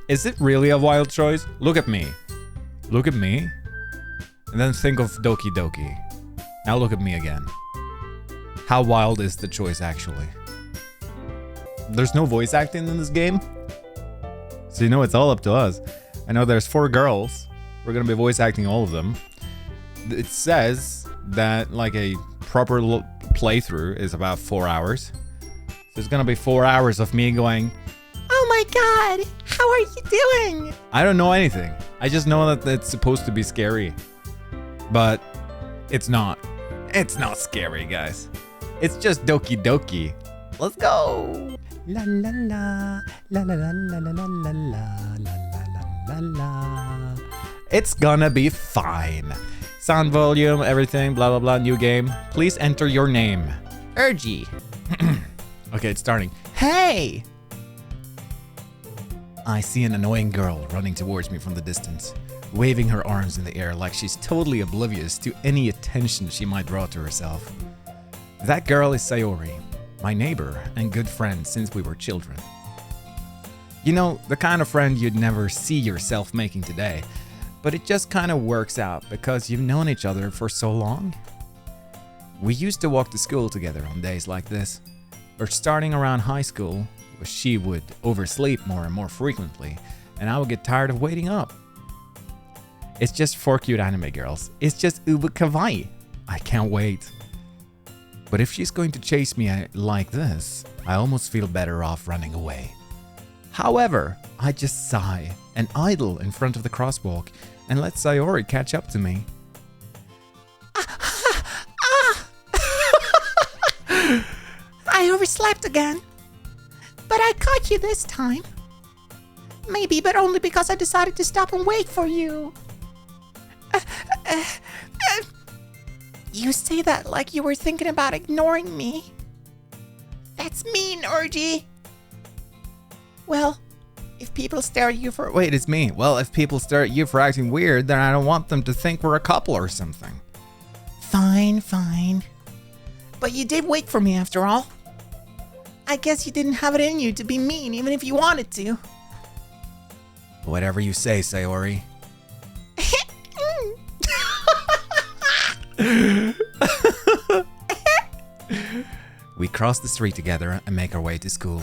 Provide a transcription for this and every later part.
Is it really a wild choice? Look at me. Look at me. And then think of Doki Doki. Now look at me again. How wild is the choice actually? There's no voice acting in this game. So you know it's all up to us. I know there's 4 girls. We're gonna be voice acting all of them. It says that like a proper playthrough is about 4 hours. So it's gonna be 4 hours of me going, "Oh my god, how are you doing?" I don't know anything. I just know that it's supposed to be scary. But it's not. It's not scary, guys. It's just Doki Doki. Let's go. La la la la la la la la la la la la la. It's gonna be fine. Sound volume, everything, blah blah blah. New game. Please enter your name. Urgie. Okay, it's starting. Hey! I see an annoying girl running towards me from the distance, waving her arms in the air like she's totally oblivious to any attention she might draw to herself. That girl is Sayori, my neighbor and good friend since we were children. You know, the kind of friend you'd never see yourself making today, but it just kind of works out because you've known each other for so long. We used to walk to school together on days like this, but starting around high school, she would oversleep more and more frequently, and I would get tired of waiting up. It's just 4 cute anime girls. It's just uber kawaii. I can't wait. But if she's going to chase me like this, I almost feel better off running away. However, I just sigh and idle in front of the crosswalk and let Sayori catch up to me. I overslept again. But I caught you this time. Maybe, but only because I decided to stop and wait for you. You say that like you were thinking about ignoring me. That's mean, Urgie. Well, if people stare at you for... Wait, it's me. Well, if people stare at you for acting weird, then I don't want them to think we're a couple or something. Fine, fine. But you did wait for me after all. I guess you didn't have it in you to be mean even if you wanted to. Whatever you say, Sayori. We cross the street together and make our way to school.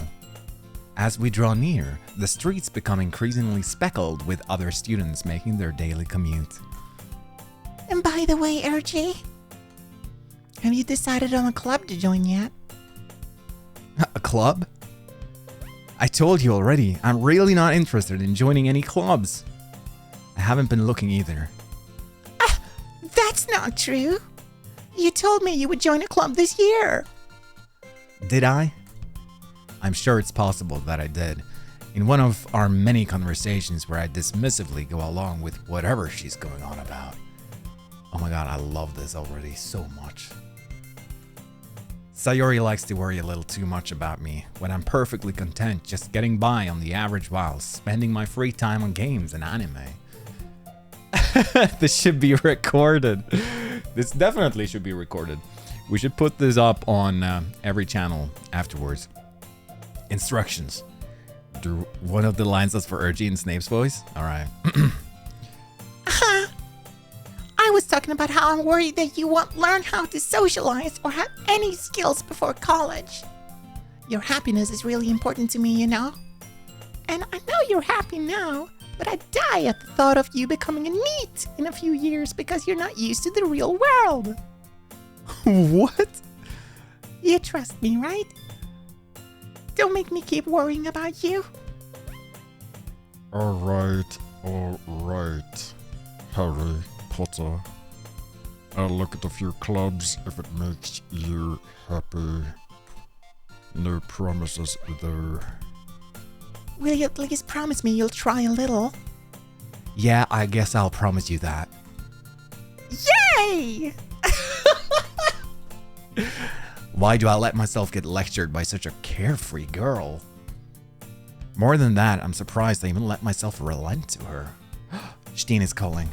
As we draw near, the streets become increasingly speckled with other students making their daily commute. And by the way, Urgie, have you decided on a club to join yet? A club? I told you already, I'm really not interested in joining any clubs. I haven't been looking either. That's not true. You told me you would join a club this year. Did I? I'm sure it's possible that I did. In one of our many conversations where I dismissively go along with whatever she's going on about. Oh my god, I love this already so much. Sayori likes to worry a little too much about me when I'm perfectly content just getting by on the average while spending my free time on games and anime. This should be recorded. This definitely should be recorded. We should put this up on every channel afterwards. Instructions. Do one of the lines that's for Urgie in Snape's voice? Alright. I was talking about how I'm worried that you won't learn how to socialize or have any skills before college. Your happiness is really important to me, you know? And I know you're happy now, but I die at the thought of you becoming a NEET in a few years because you're not used to the real world. What? You trust me, right? Don't make me keep worrying about you. Alright, Harry Potter. I'll look at a few clubs if it makes you happy. No promises though. Will you at least promise me you'll try a little? Yeah, I guess I'll promise you that. Yay! Why do I let myself get lectured by such a carefree girl? More than that, I'm surprised I even let myself relent to her. Steen is calling.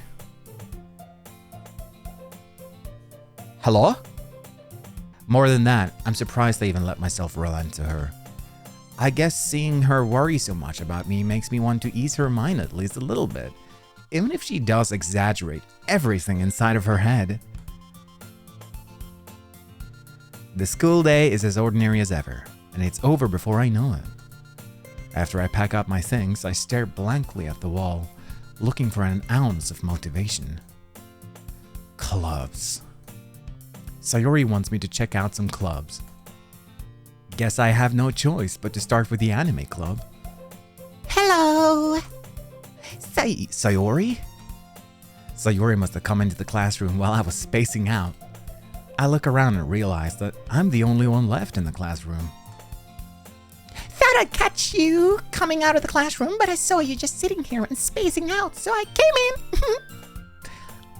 Hello? More than that, I'm surprised I even let myself relent to her. I guess seeing her worry so much about me makes me want to ease her mind at least a little bit, even if she does exaggerate everything inside of her head. The school day is as ordinary as ever, and it's over before I know it. After I pack up my things, I stare blankly at the wall, looking for an ounce of motivation. Clubs. Sayori wants me to check out some clubs. Guess I have no choice but to start with the anime club. Hello. Sayori? Sayori must have come into the classroom while I was spacing out. I look around and realize that I'm the only one left in the classroom. Thought I'd catch you coming out of the classroom, but I saw you just sitting here and spacing out, so I came in.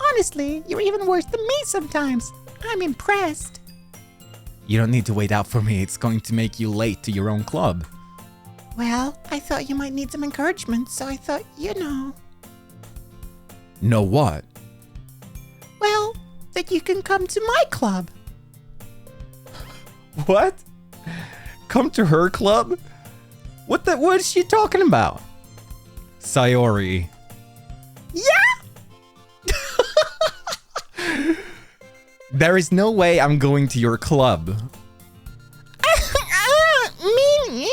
Honestly, you're even worse than me sometimes. I'm impressed. You don't need to wait out for me. It's going to make you late to your own club. Well, I thought you might need some encouragement, so I thought, Know what? Well, that you can come to my club. What? Come to her club? What is she talking about? Sayori. Yeah? There is no way I'm going to your club. Me?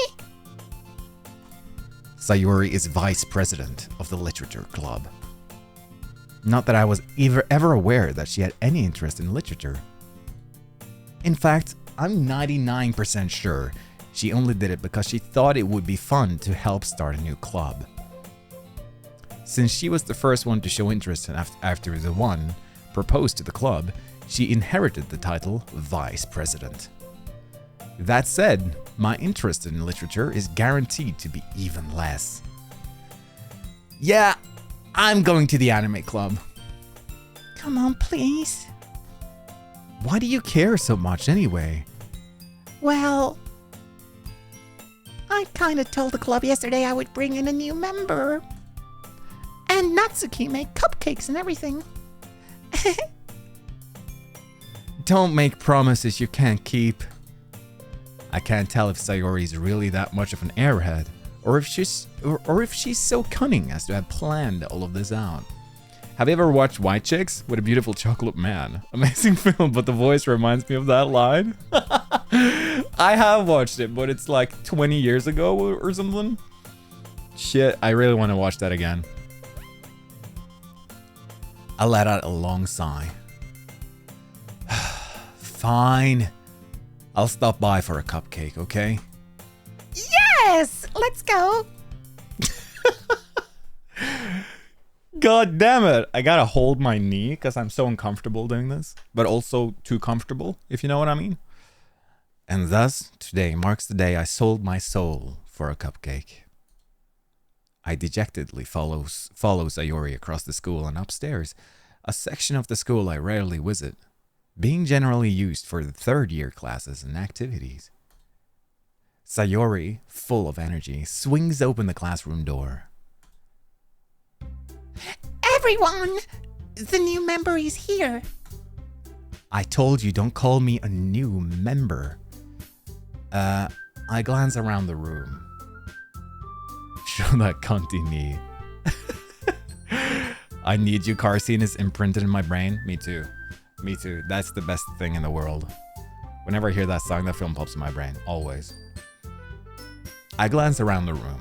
Sayori is vice president of the literature club. Not that I was ever aware that she had any interest in literature. In fact, I'm 99% sure she only did it because she thought it would be fun to help start a new club. Since she was the first one to show interest after the one proposed to the club, she inherited the title Vice President. That said, my interest in literature is guaranteed to be even less. Yeah, I'm going to the anime club. Come on, please. Why do you care so much anyway? Well, I kind of told the club yesterday I would bring in a new member. And Natsuki made cupcakes and everything. Don't make promises you can't keep. I can't tell if Sayori is really that much of an airhead, or if she's so cunning as to have planned all of this out. Have you ever watched White Chicks with a Beautiful Chocolate Man? Amazing film, but the voice reminds me of that line. I have watched it, but it's like 20 years ago or something. Shit, I really want to watch that again. I let out a long sigh. Fine. I'll stop by for a cupcake, okay? Yes! Let's go! God damn it! I gotta hold my knee because I'm so uncomfortable doing this, but also too comfortable, if you know what I mean. And thus, today marks the day I sold my soul for a cupcake. I dejectedly follow Sayori across the school and upstairs, a section of the school I rarely visit, being generally used for the third-year classes and activities. Sayori, full of energy, swings open the classroom door. Everyone! The new member is here. I told you, don't call me a new member. I glance around the room. Show that cunty knee. I Need You car scene is imprinted in my brain. Me too. Me too. That's the best thing in the world. Whenever I hear that song, that film pops in my brain. Always. I glance around the room.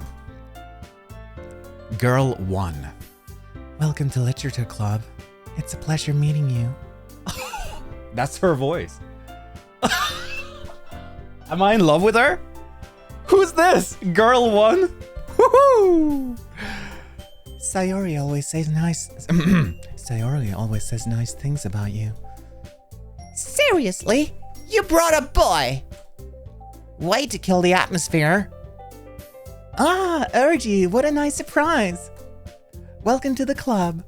Girl 1. Welcome to Literature Club. It's a pleasure meeting you. That's her voice. Am I in love with her? Who's this? Girl 1? Woohoo! Sayori always says nice things about you. Seriously? You brought a boy? Way to kill the atmosphere. Ah, Urgie, what a nice surprise. Welcome to the club.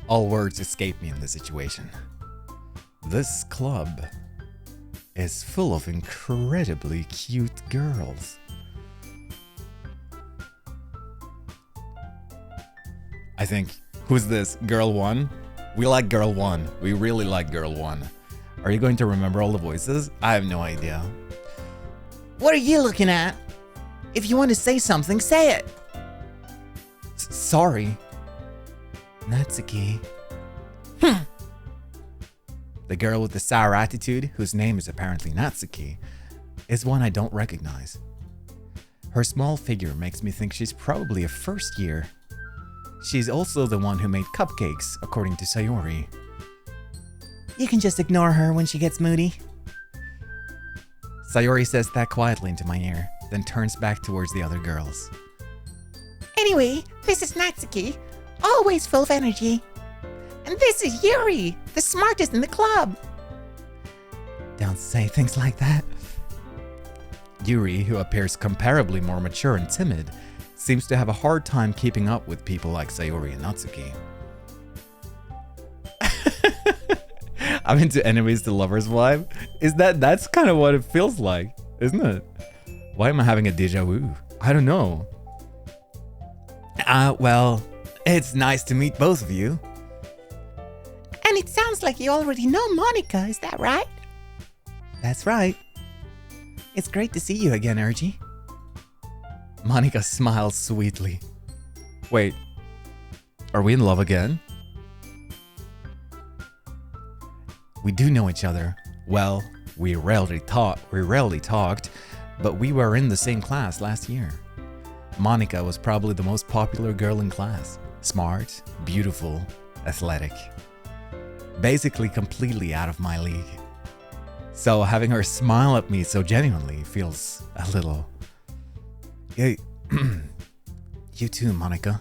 All words escape me in this situation. This club is full of incredibly cute girls. I think, who's this? Girl 1? We like Girl 1. We really like Girl 1. Are you going to remember all the voices? I have no idea. What are you looking at? If you want to say something, say it. Sorry. Natsuki. The girl with the sour attitude, whose name is apparently Natsuki, is one I don't recognize. Her small figure makes me think she's probably a first year. She's also the one who made cupcakes, according to Sayori. You can just ignore her when she gets moody. Sayori says that quietly into my ear, then turns back towards the other girls. Anyway, this is Natsuki, always full of energy. And this is Yuri, the smartest in the club. Don't say things like that. Yuri, who appears comparably more mature and timid, seems to have a hard time keeping up with people like Sayori and Natsuki. I'm into enemies to lovers vibe. That's kind of what it feels like, isn't it? Why am I having a deja vu? I don't know. Well, it's nice to meet both of you. And it sounds like you already know Monica, is that right? That's right. It's great to see you again, Urgie. Monica smiles sweetly. Wait, are we in love again? We do know each other. Well, we rarely talked, but we were in the same class last year. Monica was probably the most popular girl in class. Smart, beautiful, athletic. Basically completely out of my league. So having her smile at me so genuinely feels a little... Hey, you too, Monica.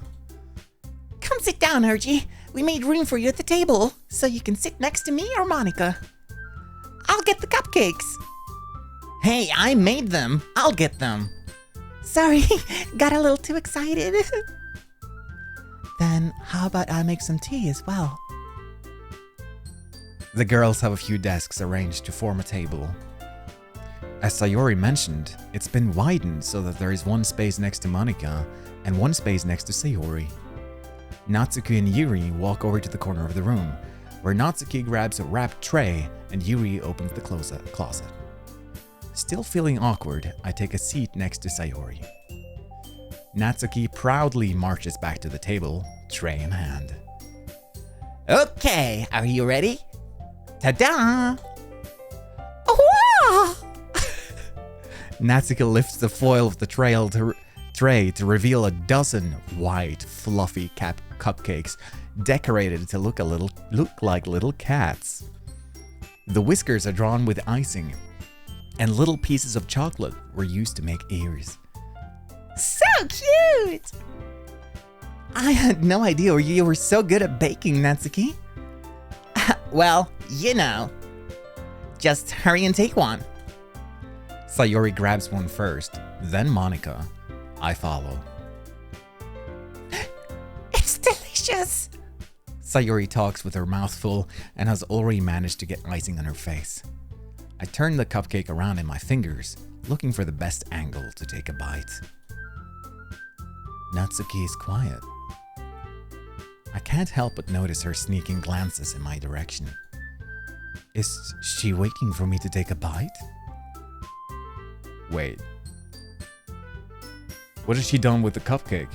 Come sit down, Urgie. We made room for you at the table, so you can sit next to me or Monica. I'll get the cupcakes. Hey, I made them. I'll get them. Sorry, got a little too excited. Then how about I make some tea as well? The girls have a few desks arranged to form a table. As Sayori mentioned, it's been widened so that there is one space next to Monica and one space next to Sayori. Natsuki and Yuri walk over to the corner of the room, where Natsuki grabs a wrapped tray and Yuri opens the closet. Still feeling awkward, I take a seat next to Sayori. Natsuki proudly marches back to the table, tray in hand. Okay, are you ready? Ta-da! Wow! Natsuki lifts the foil of the tray to reveal a dozen white, fluffy cupcakes decorated to look like little cats. The whiskers are drawn with icing, and little pieces of chocolate were used to make ears. So cute! I had no idea you were so good at baking, Natsuki. Well, you know. Just hurry and take one. Sayori grabs one first, then Monica. I follow. It's delicious! Sayori talks with her mouth full and has already managed to get icing on her face. I turn the cupcake around in my fingers, looking for the best angle to take a bite. Natsuki is quiet. I can't help but notice her sneaking glances in my direction. Is she waiting for me to take a bite? Wait. What has she done with the cupcake?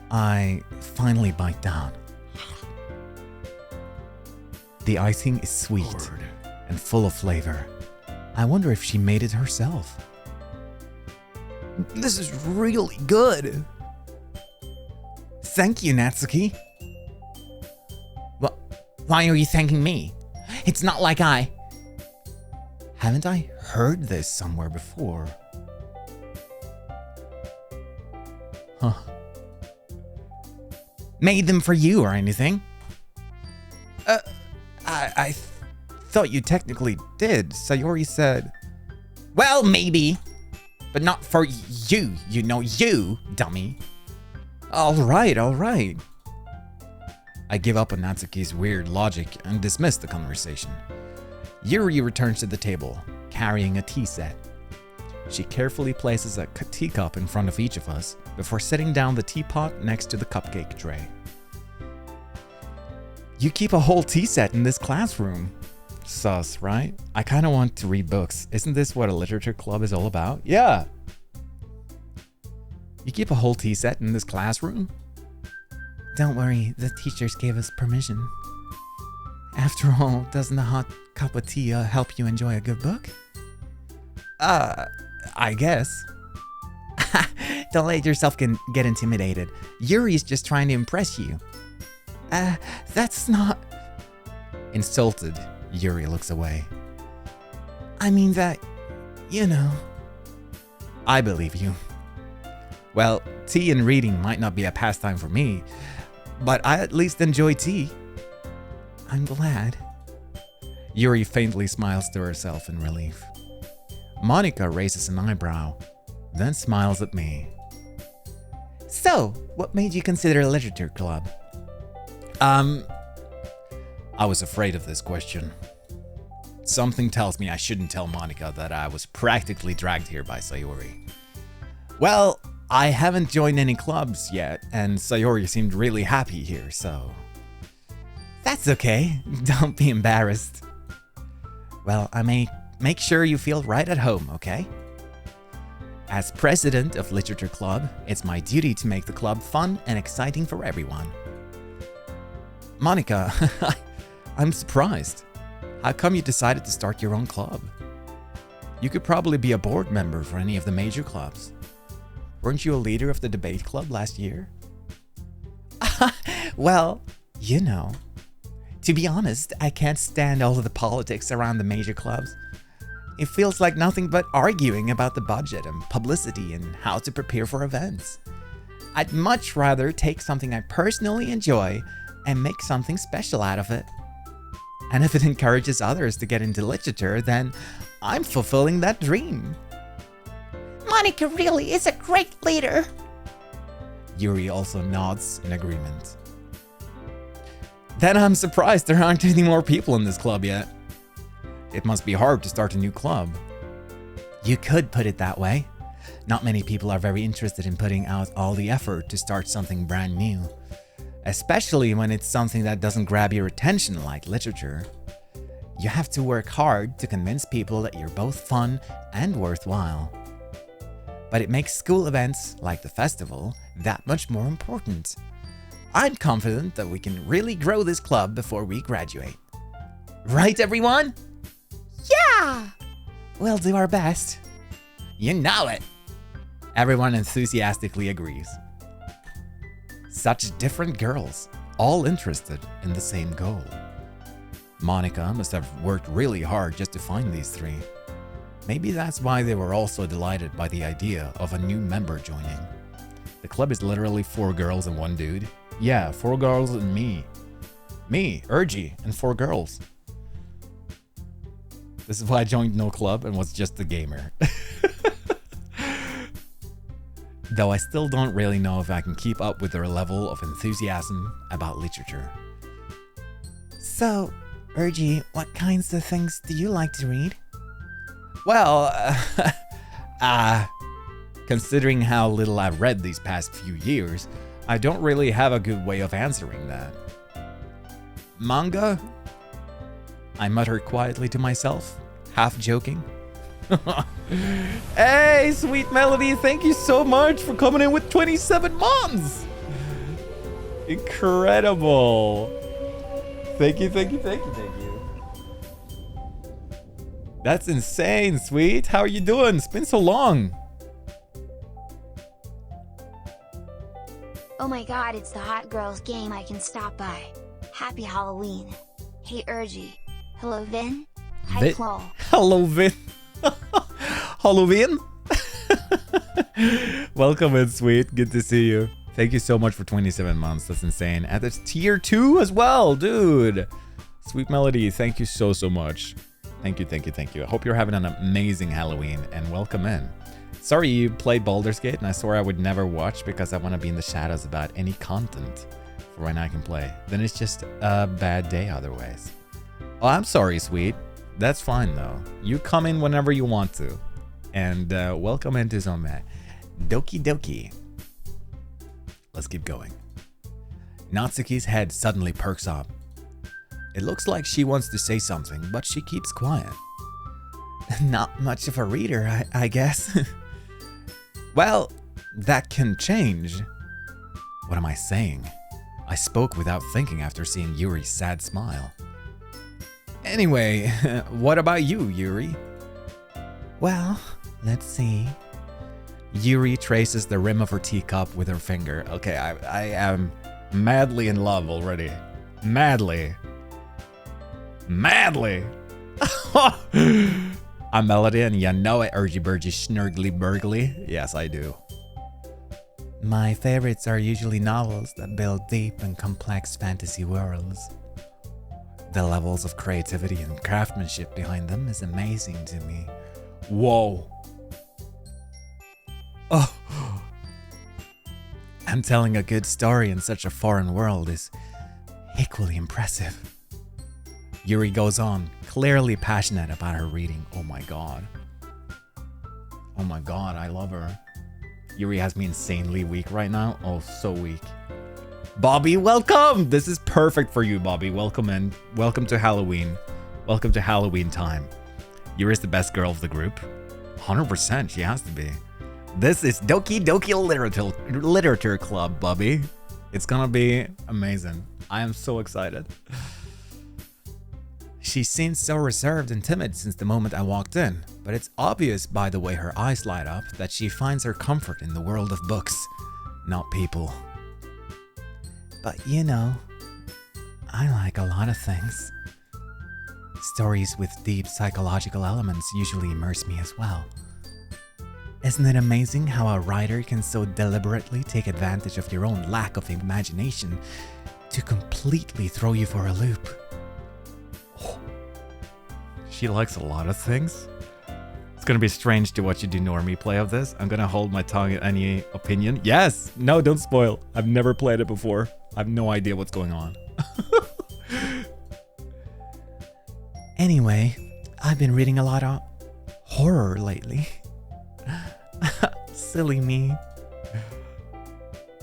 I finally bite down. The icing is sweet and full of flavor. I wonder if she made it herself. This is really good. Thank you, Natsuki. Why are you thanking me? It's not like I... Haven't I heard this somewhere before? Huh. Made them for you or anything? I thought you technically did. Sayori said... Well, maybe. But not for you, you know, you, dummy. All right. I give up on Natsuki's weird logic and dismiss the conversation. Yuri returns to the table, carrying a tea set. She carefully places a teacup in front of each of us before setting down the teapot next to the cupcake tray. You keep a whole tea set in this classroom. sus, right? I kind of want to read books. Isn't this what a literature club is all about? Yeah. You keep a whole tea set in this classroom? Don't worry, the teachers gave us permission. After all, doesn't a hot cup of tea help you enjoy a good book? I guess. Don't let yourself get intimidated. Yuri's just trying to impress you. That's not... Insulted, Yuri looks away. I mean that, you know. I believe you. Well, tea and reading might not be a pastime for me, but I at least enjoy tea. I'm glad. Yuri faintly smiles to herself in relief. Monica raises an eyebrow, then smiles at me. So, what made you consider a literature club? I was afraid of this question. Something tells me I shouldn't tell Monica that I was practically dragged here by Sayori. Well, I haven't joined any clubs yet, and Sayori seemed really happy here, so... That's okay. Don't be embarrassed. Well, I may make sure you feel right at home, okay? As president of Literature Club, it's my duty to make the club fun and exciting for everyone. Monica, I'm surprised. How come you decided to start your own club? You could probably be a board member for any of the major clubs. Weren't you a leader of the debate club last year? Well, you know. To be honest, I can't stand all of the politics around the major clubs. It feels like nothing but arguing about the budget and publicity and how to prepare for events. I'd much rather take something I personally enjoy and make something special out of it. And if it encourages others to get into literature, then I'm fulfilling that dream. Monica really is a great leader. Yuri also nods in agreement. Then I'm surprised there aren't any more people in this club yet. It must be hard to start a new club. You could put it that way. Not many people are very interested in putting out all the effort to start something brand new. Especially when it's something that doesn't grab your attention like literature. You have to work hard to convince people that you're both fun and worthwhile. But it makes school events, like the festival, that much more important. I'm confident that we can really grow this club before we graduate. Right, everyone? Yeah! We'll do our best. You know it! Everyone enthusiastically agrees. Such different girls, all interested in the same goal. Monica must have worked really hard just to find these three. Maybe that's why they were all so delighted by the idea of a new member joining. The club is literally 4 girls and 1 dude. Yeah, 4 girls and me. Me, Urgie, and 4 girls. This is why I joined no club and was just a gamer. Though I still don't really know if I can keep up with their level of enthusiasm about literature. So, Urgie, what kinds of things do you like to read? Well, considering how little I've read these past few years, I don't really have a good way of answering that. Manga? I muttered quietly to myself, half joking. Hey, Sweet Melody, thank you so much for coming in with 27 months! Incredible! Thank you. That's insane, Sweet. How are you doing? It's been so long. Oh my god, it's the Hot Girls game. I can stop by. Happy Halloween. Hey Urgie. Hello Vin. Hi Chloe. Hello Vin. Halloween. Welcome in, Sweet. Good to see you. Thank you so much for 27 months. That's insane. And there's tier 2 as well, dude. Sweet Melody, thank you so much. Thank you. I hope you're having an amazing Halloween and welcome in. Sorry you played Baldur's Gate and I swore I would never watch because I want to be in the shadows about any content for when I can play. Then it's just a bad day otherwise. Oh, I'm sorry, Sweet. That's fine though. You come in whenever you want to. And welcome into some Doki. Let's keep going. Natsuki's head suddenly perks up. It looks like she wants to say something, but she keeps quiet. Not much of a reader, I guess. Well, that can change. What am I saying? I spoke without thinking after seeing Yuri's sad smile. Anyway, what about you, Yuri? Well, let's see. Yuri traces the rim of her teacup with her finger. Okay, I am madly in love already. Madly. I'm Melody, and you know it, Urgie Burgie Snurgly Burgly. Yes, I do. My favorites are usually novels that build deep and complex fantasy worlds. The levels of creativity and craftsmanship behind them is amazing to me. Whoa. Oh. And telling a good story in such a foreign world is equally impressive. Yuri goes on, clearly passionate about her reading. Oh my god. Oh my god, I love her. Yuri has me insanely weak right now. Oh, so weak. Bobby, welcome! This is perfect for you, Bobby. Welcome in. Welcome to Halloween. Welcome to Halloween time. Yuri's the best girl of the group. 100%, she has to be. This is Doki Literature Club, Bobby. It's gonna be amazing. I am so excited. She seems so reserved and timid since the moment I walked in, but it's obvious by the way her eyes light up that she finds her comfort in the world of books, not people. But you know, I like a lot of things. Stories with deep psychological elements usually immerse me as well. Isn't it amazing how a writer can so deliberately take advantage of your own lack of imagination to completely throw you for a loop? She likes a lot of things. It's gonna be strange to watch you do normie play of this. I'm gonna hold my tongue at any opinion. Yes! No, don't spoil. I've never played it before. I have no idea what's going on. Anyway, I've been reading a lot of horror lately. Silly me.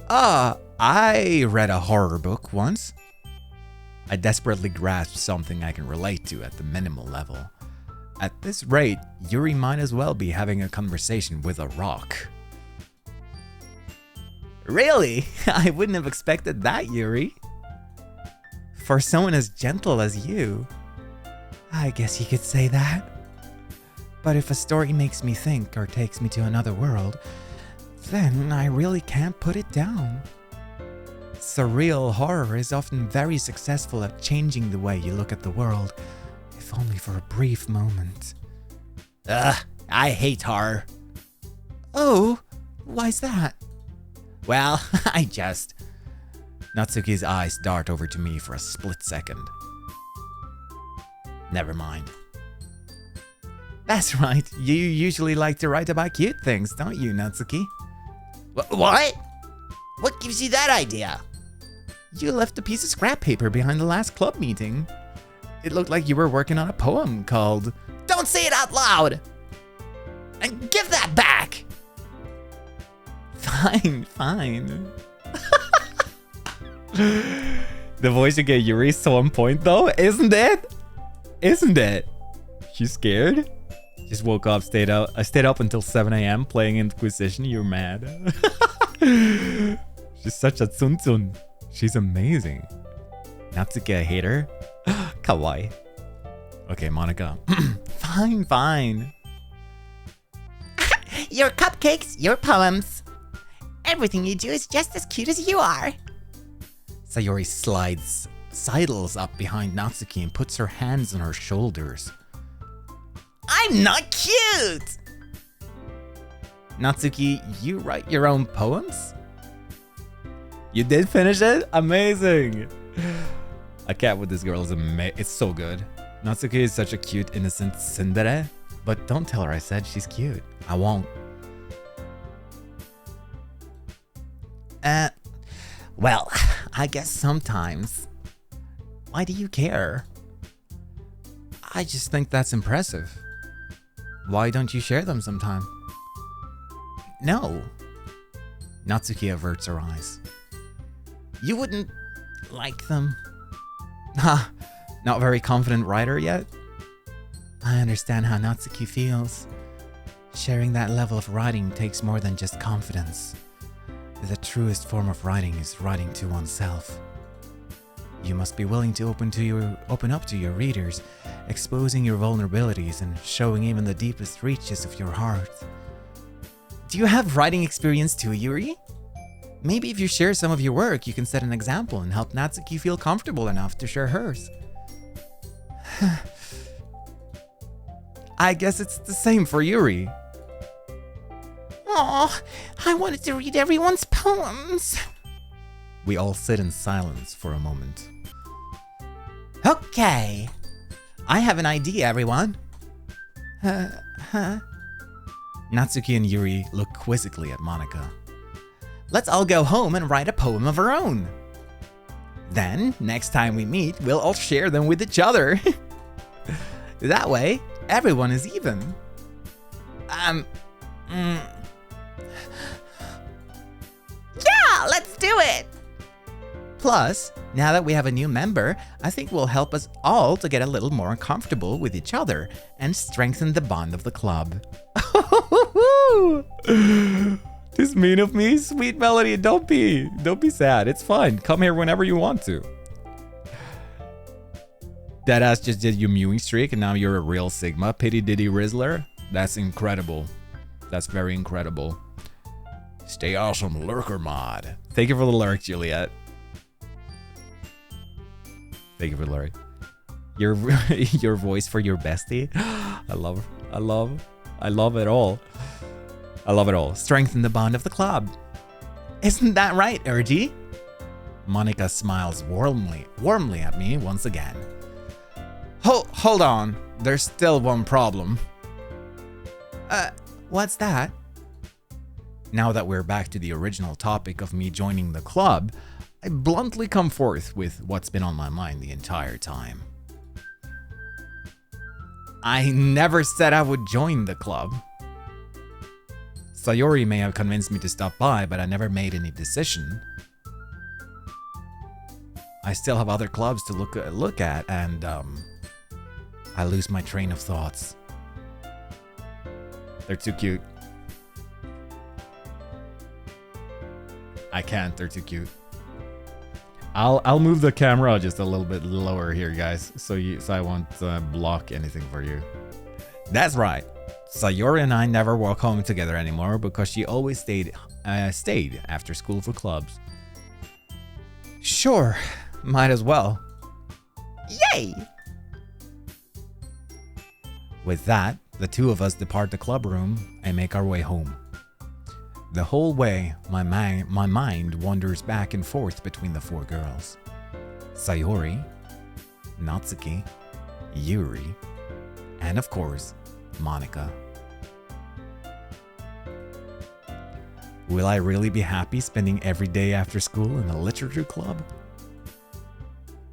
I read a horror book once. I desperately grasped something I can relate to at the minimal level. At this rate, Yuri might as well be having a conversation with a rock. Really? I wouldn't have expected that, Yuri. For someone as gentle as you, I guess you could say that. But if a story makes me think or takes me to another world, then I really can't put it down. Surreal horror is often very successful at changing the way you look at the world, if only for a brief moment. Ugh, I hate horror. Oh, why's that? Well, Natsuki's eyes dart over to me for a split second. Never mind. That's right, you usually like to write about cute things, don't you, Natsuki? What? What gives you that idea? You left a piece of scrap paper behind the last club meeting. It looked like you were working on a poem called... Don't say it out loud! And give that back! Fine. The voice you get Yuri is so on point though, isn't it? Isn't it? She's scared? Just woke up, I stayed up until 7 a.m. playing Inquisition. You're mad. She's such a tsuntsun. She's amazing. Natsuki, I hate her. Kawaii. Okay, Monica. Fine. Your cupcakes, your poems. Everything you do is just as cute as you are. Sayori sidles up behind Natsuki and puts her hands on her shoulders. I'm not cute! Natsuki, you write your own poems? You did finish it? Amazing! A cat with this girl is it's so good. Natsuki is such a cute, innocent tsundere. But don't tell her I said she's cute. I won't. Well, I guess sometimes. Why do you care? I just think that's impressive. Why don't you share them sometime? No. Natsuki averts her eyes. You wouldn't like them. Not very confident writer yet? I understand how Natsuki feels. Sharing that level of writing takes more than just confidence. The truest form of writing is writing to oneself. You must be willing to open up to your readers, exposing your vulnerabilities and showing even the deepest reaches of your heart. Do you have writing experience too, Yuri? Maybe if you share some of your work, you can set an example and help Natsuki feel comfortable enough to share hers. I guess it's the same for Yuri. Aw, I wanted to read everyone's poems. We all sit in silence for a moment. Okay. I have an idea, everyone. Natsuki and Yuri look quizzically at Monika. Let's all go home and write a poem of our own. Then, next time we meet, we'll all share them with each other. That way, everyone is even. Yeah, let's do it! Plus, now that we have a new member, I think will help us all to get a little more comfortable with each other and strengthen the bond of the club. This mean of me? Sweet Melody, don't be sad. It's fine. Come here whenever you want to. Deadass just did your mewing streak and now you're a real Sigma. Pity Diddy Rizzler. That's incredible. That's very incredible. Stay awesome, lurker mod. Thank you for the lurk, Juliet. Thank you for the lurk. Your voice for your bestie. I love it all. I love it all. Strengthen the bond of the club. Isn't that right, Urgie? Monika smiles warmly at me once again. Hold on. There's still one problem. What's that? Now that we're back to the original topic of me joining the club, I bluntly come forth with what's been on my mind the entire time. I never said I would join the club. Sayori may have convinced me to stop by, but I never made any decision. I still have other clubs to look at, and I lose my train of thoughts. They're too cute. I can't, they're too cute. I'll move the camera just a little bit lower here, guys, so I won't block anything for you. That's right. Sayori and I never walk home together anymore because she always stayed after school for clubs. Sure, might as well. Yay! With that, the two of us depart the club room and make our way home. The whole way, my mind wanders back and forth between the four girls. Sayori, Natsuki, Yuri, and of course, Monika. Will I really be happy spending every day after school in a literature club?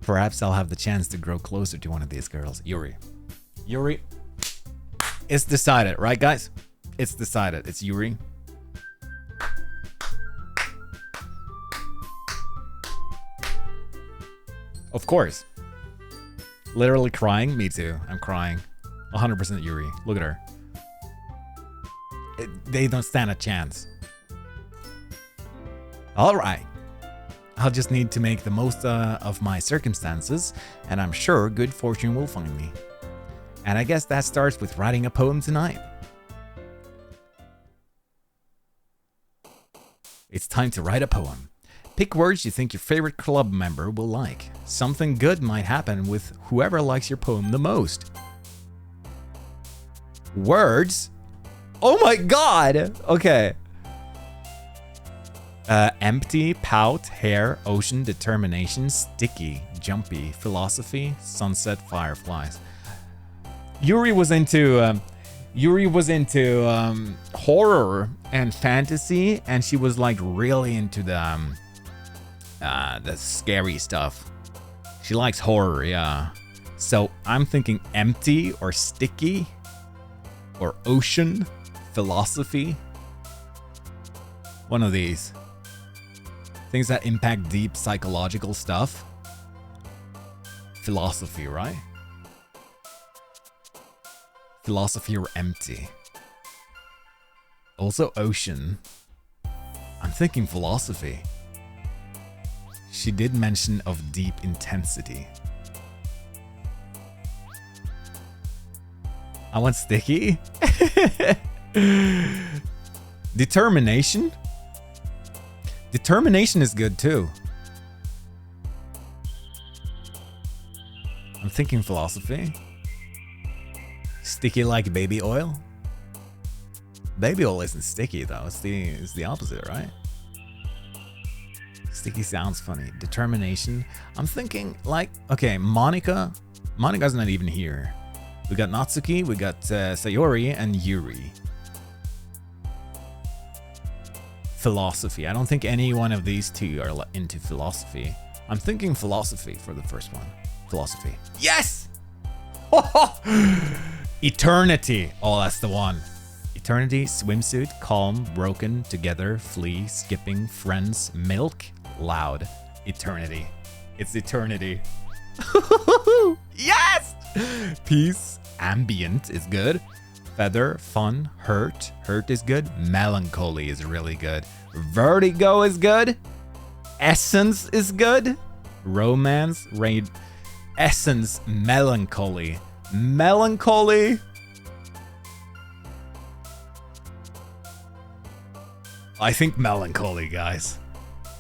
Perhaps I'll have the chance to grow closer to one of these girls. Yuri. It's decided, right guys? It's decided. It's Yuri. Of course. Literally crying? Me too. I'm crying. 100% Yuri. Look at her. They don't stand a chance. Alright. I'll just need to make the most of my circumstances, and I'm sure good fortune will find me. And I guess that starts with writing a poem tonight. It's time to write a poem. Pick words you think your favorite club member will like. Something good might happen with whoever likes your poem the most. Words? Oh my god! Okay. Empty, pout, hair, ocean, determination, sticky, jumpy, philosophy, sunset, fireflies. Yuri was into horror and fantasy, and she was like really into the scary stuff. She likes horror, yeah. So I'm thinking empty or sticky or ocean, philosophy. One of these. Things that impact deep psychological stuff. philosophy, right? Philosophy or empty. Also ocean. I'm thinking philosophy. She did mention of deep intensity. I want sticky. Determination? Determination is good too. I'm thinking philosophy. Sticky like baby oil? Baby oil isn't sticky though. It's the opposite, right? Sticky sounds funny. Determination. I'm thinking like, okay, Monica. Monica's not even here. We got Natsuki, we got Sayori, and Yuri. Philosophy. I don't think any one of these two are into philosophy. I'm thinking philosophy for the first one. Philosophy. Yes! Eternity. Oh, that's the one. Eternity, swimsuit, calm, broken, together, flee, skipping, friends, milk, loud. Eternity. It's eternity. Yes! Peace, ambient is good. Feather, fun, hurt. Hurt is good. Melancholy is really good. Vertigo is good. Essence is good. Romance, rain. Essence, melancholy. Melancholy. I think melancholy, guys.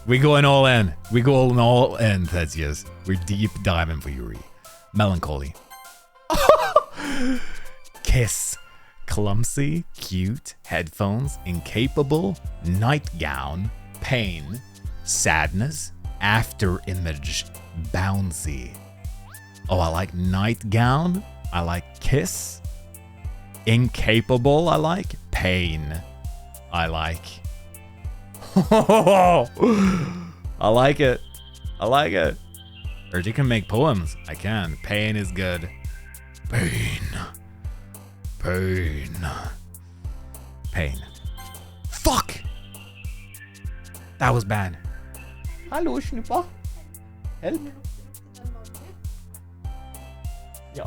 We going all in. We going all in, Thetsius. We're deep diving for Yuri. Melancholy. Kiss. Clumsy, cute, headphones, incapable, nightgown, pain, sadness, after image, bouncy. Oh, I like nightgown. I like kiss. Incapable, I like. Pain, I like. I like it. I like it. Urgie can make poems. I can. Pain is good. Pain. Pain. Pain. Fuck! That was bad. Hallå snuppa. Help. Ja.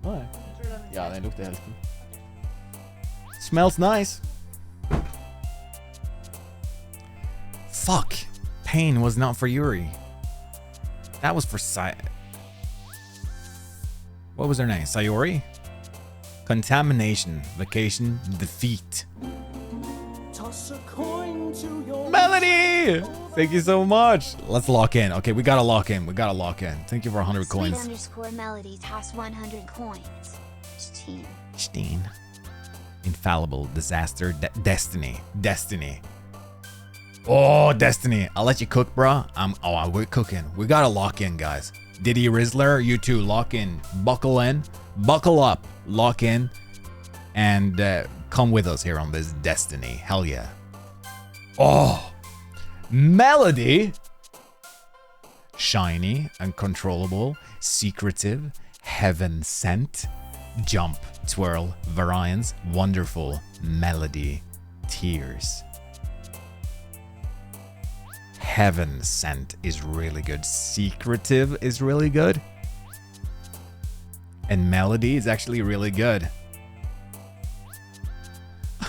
Nej. Ja, den luktar hälften. Smells nice. Fuck. Pain was not for Yuri. That was for What was her name? Sayori? Contamination, vacation, defeat. Toss a coin to your Melody! Thank you so much. Let's lock in. Okay, we gotta lock in. We gotta lock in. Thank you for 100 coins. _melody toss 100 coins. Steen. Infallible, disaster, destiny. Destiny. Oh, Destiny. I'll let you cook, bro. We're cooking. We gotta lock in, guys. Diddy Rizzler, you too, lock in. Buckle in. Buckle up. Lock in. And come with us here on this Destiny. Hell yeah. Oh. Melody. Shiny, uncontrollable, secretive, heaven sent, jump, twirl, variance, wonderful, melody, tears. Heaven sent is really good. Secretive is really good. And melody is actually really good.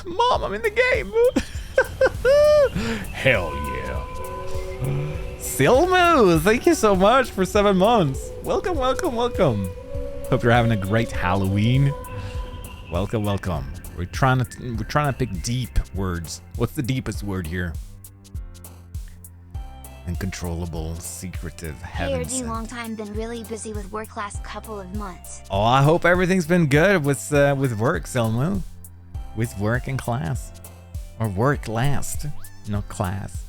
Mom, I'm in the game. Hell yeah. Silmu, thank you so much for 7 months. Welcome, welcome, welcome. Hope you're having a great Halloween. Welcome, welcome. We're trying to pick deep words. What's the deepest word here? Uncontrollable, secretive, heaven Urgie, long time, been really busy with work last couple of months. Oh, I hope everything's been good with work, Silmu. With work and class. Or work last, not class.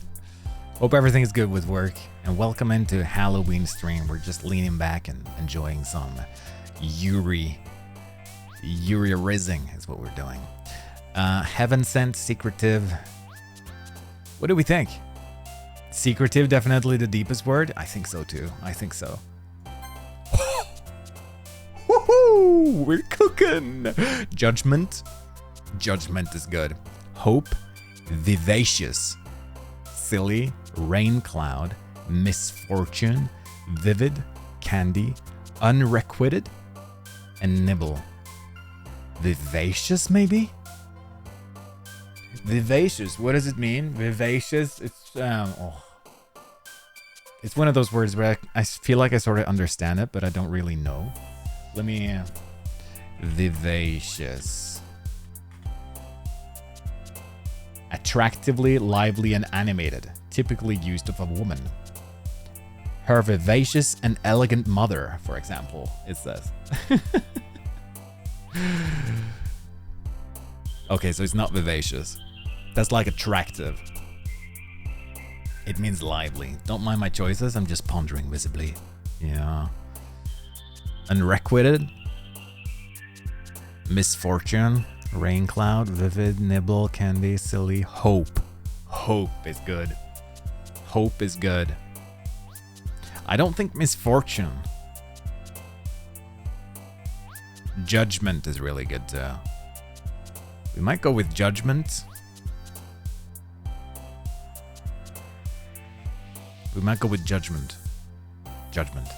Hope everything's good with work. And welcome into Halloween stream. We're just leaning back and enjoying some Yuri rizzing is what we're doing. Heaven sent, secretive. What do we think? Secretive, definitely the deepest word. I think so too. I think so. Woohoo! We're cooking. Judgment. Judgment is good. Hope. Vivacious. Silly. Rain cloud. misfortune, vivid, candy, unrequited, and nibble. Vivacious, maybe? Vivacious, what does it mean? Vivacious, it's one of those words where I feel like I sort of understand it, but I don't really know. Let me... vivacious. Attractively, lively, and animated. Typically used of a woman. Her vivacious and elegant mother, for example, it says. Okay, so it's not vivacious. That's like attractive. It means lively. Don't mind my choices, I'm just pondering visibly. Yeah. Unrequited. Misfortune. Rain cloud. Vivid. Nibble. Candy. Silly. Hope. Hope is good. Hope is good. I don't think misfortune. Judgment is really good too. We might go with judgment. We might go with judgment. Judgment.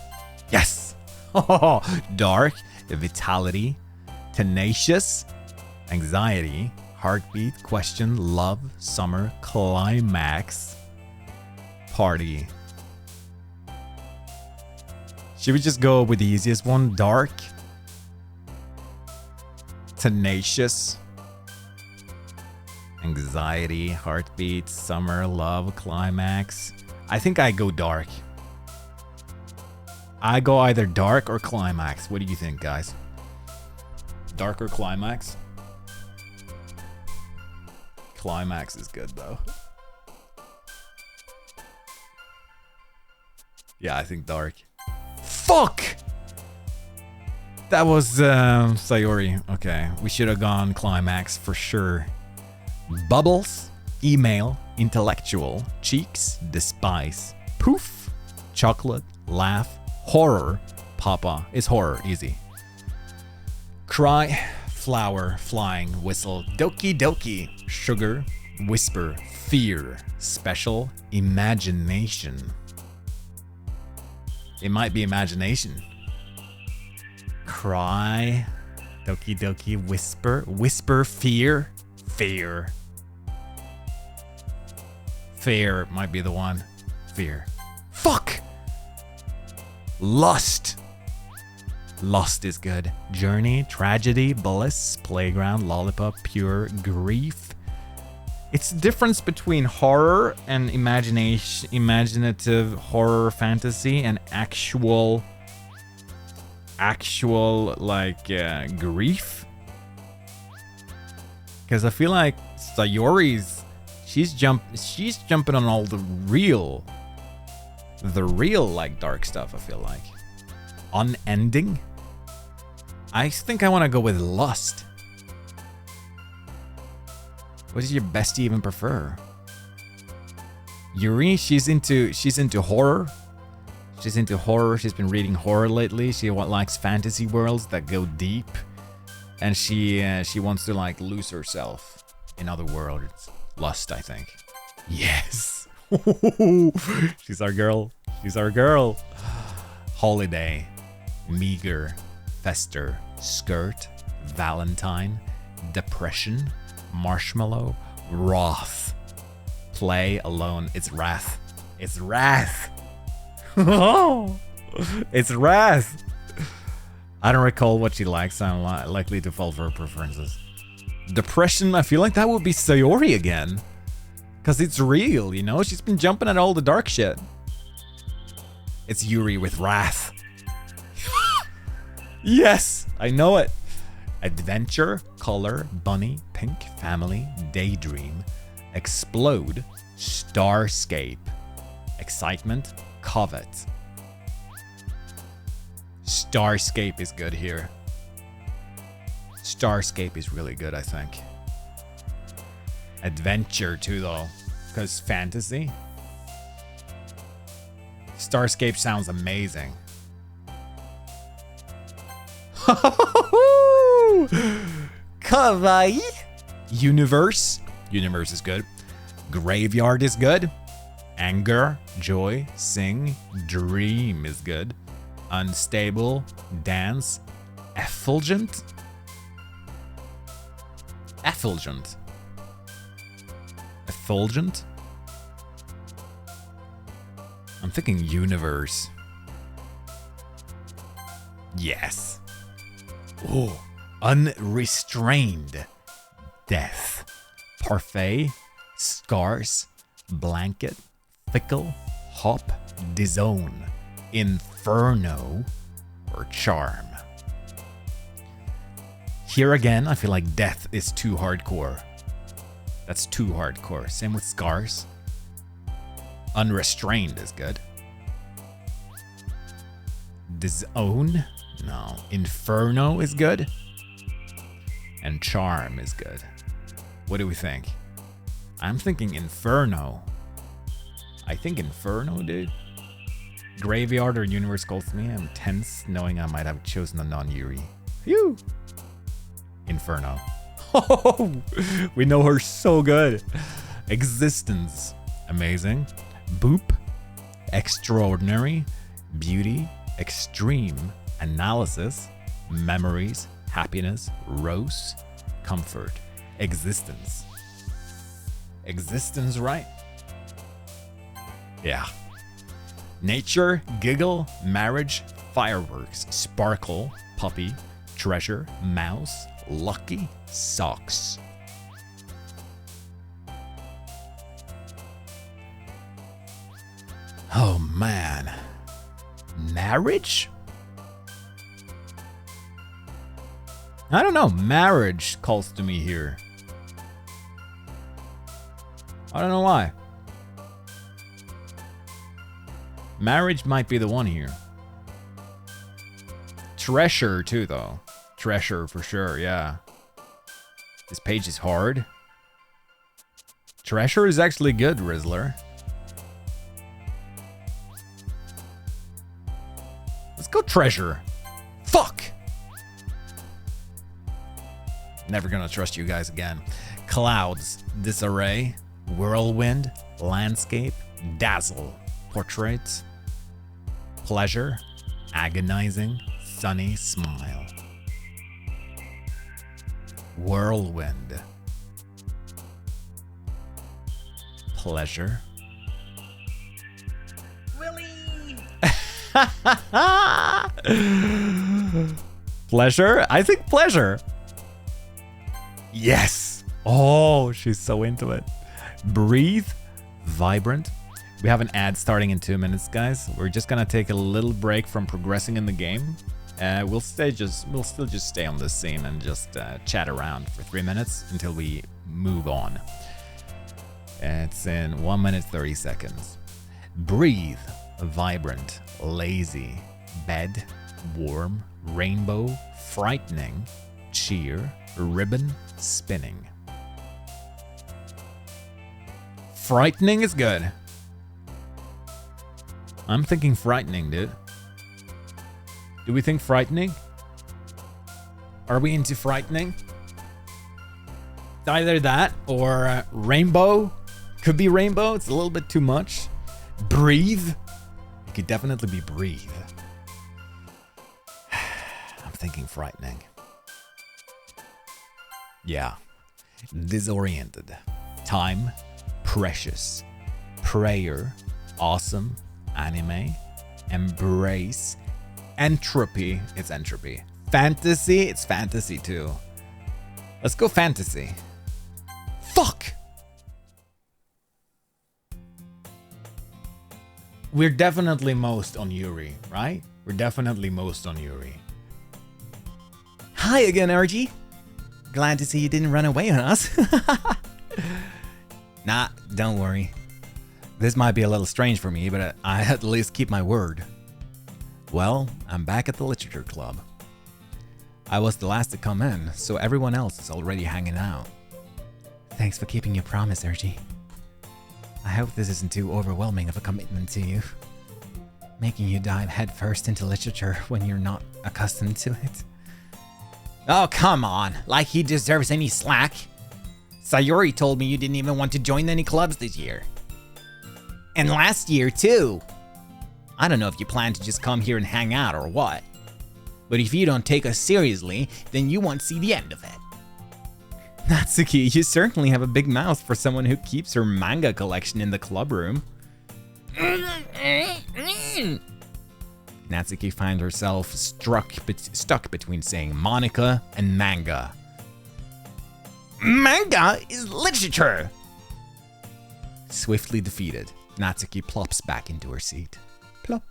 Yes! Dark, vitality, tenacious, anxiety, heartbeat, question, love, summer, climax, party. Should we just go with the easiest one? Dark, tenacious, anxiety, heartbeat, summer, love, climax. I think I go dark. I go either dark or climax. What do you think, guys? Dark or climax? Climax is good, though. Yeah, I think dark. Fuck! That was Sayori. Okay, we should have gone climax for sure. Bubbles, email, intellectual, cheeks, despise, poof, chocolate, laugh, horror, papa. It's horror, easy. Cry, flower, flying, whistle, doki doki, sugar, whisper, fear, special, imagination. It might be imagination. Cry, doki doki, whisper, whisper, fear, fear. Fear might be the one. Fear. Fuck! Lust. Lust is good. Journey, tragedy, bliss, playground, lollipop, pure, grief. It's the difference between horror and imaginative horror fantasy and actual like grief. Because I feel like Sayori's she's jumping on all the real like dark stuff, I feel like. Unending. I think I want to go with lust. What does your bestie even prefer? Yuri, she's into horror. She's into horror. She's been reading horror lately. She likes fantasy worlds that go deep, and she wants to like lose herself in other worlds. Lust, I think. Yes. She's our girl. She's our girl. Holiday, meager, fester, skirt, Valentine, depression, marshmallow, wrath, play, alone. It's wrath. It's wrath. It's wrath. I don't recall what she likes. I'm likely to fall for her preferences. Depression, I feel like that would be Sayori again. Because it's real, you know? She's been jumping at all the dark shit. It's Yuri with wrath. Yes, I know it. Adventure, color, bunny, pink, family, daydream, explode, starscape, excitement, covet. Starscape is good here. Starscape is really good, I think. Adventure too, though, because fantasy. Starscape sounds amazing. Kawaii. Universe. Universe is good. Graveyard is good. Anger, joy, sing, dream is good. Unstable, dance, effulgent. Effulgent. Effulgent? I'm thinking universe. Yes. Oh, unrestrained. Death. Parfait. Scars. Blanket. Fickle. Hop. Disown. Inferno. Or charm. Here again, I feel like death is too hardcore. That's too hardcore. Same with scars. Unrestrained is good. Disown? No. Inferno is good. And charm is good. What do we think? I'm thinking Inferno. I think Inferno, dude. Graveyard or Universe calls me. I'm tense knowing I might have chosen a non-Yuri. Phew. Inferno. Oh, we know her so good. Existence. Amazing. Boop. Extraordinary. Beauty. Extreme. Analysis. Memories. Happiness. Rose. Comfort. Existence. Existence, right? Yeah. Nature. Giggle. Marriage. Fireworks. Sparkle. Puppy. Treasure. Mouse. Lucky. Socks. Oh man. Marriage? I don't know. Marriage calls to me here. I don't know why. Marriage might be the one here. Treasure too, though. Treasure for sure, yeah. This page is hard. Treasure is actually good, Rizzler. Let's go treasure. Fuck! Never gonna trust you guys again. Clouds, disarray, whirlwind, landscape, dazzle, portrait, pleasure, agonizing, sunny smile. Whirlwind. Pleasure. Willie! Pleasure? I think pleasure. Yes. Oh, she's so into it. Breathe. Vibrant. We have an ad starting in 2 minutes, guys. We're just gonna take a little break from progressing in the game. We'll still just stay on this scene and just chat around for 3 minutes until we move on. It's in 1 minute 30 seconds. Breathe. Vibrant. Lazy. Bed. Warm. Rainbow. Frightening. Cheer. Ribbon. Spinning. Frightening is good. I'm thinking frightening, dude. Do we think frightening? Are we into frightening? Either that or rainbow. Could be rainbow. It's a little bit too much. Breathe. It could definitely be breathe. I'm thinking frightening. Yeah. Disoriented. Time. Precious. Prayer. Awesome. Anime. Embrace. Entropy. It's entropy. Fantasy. It's fantasy too. Let's go fantasy. Fuck! We're definitely most on Yuri, right? We're definitely most on Yuri. Hi again, Urgie. Glad to see you didn't run away on us. Nah, don't worry. This might be a little strange for me, but I at least keep my word. Well, I'm back at the literature club. I was the last to come in, so everyone else is already hanging out. Thanks for keeping your promise, Urgie. I hope this isn't too overwhelming of a commitment to you. Making you dive headfirst into literature when you're not accustomed to it. Oh, come on. Like he deserves any slack. Sayori told me you didn't even want to join any clubs this year. And last year, too. I don't know if you plan to just come here and hang out or what. But if you don't take us seriously, then you won't see the end of it. Natsuki, you certainly have a big mouth for someone who keeps her manga collection in the club room. Natsuki finds herself stuck between saying Monica and manga. Manga is literature. Swiftly defeated, Natsuki plops back into her seat. Plop.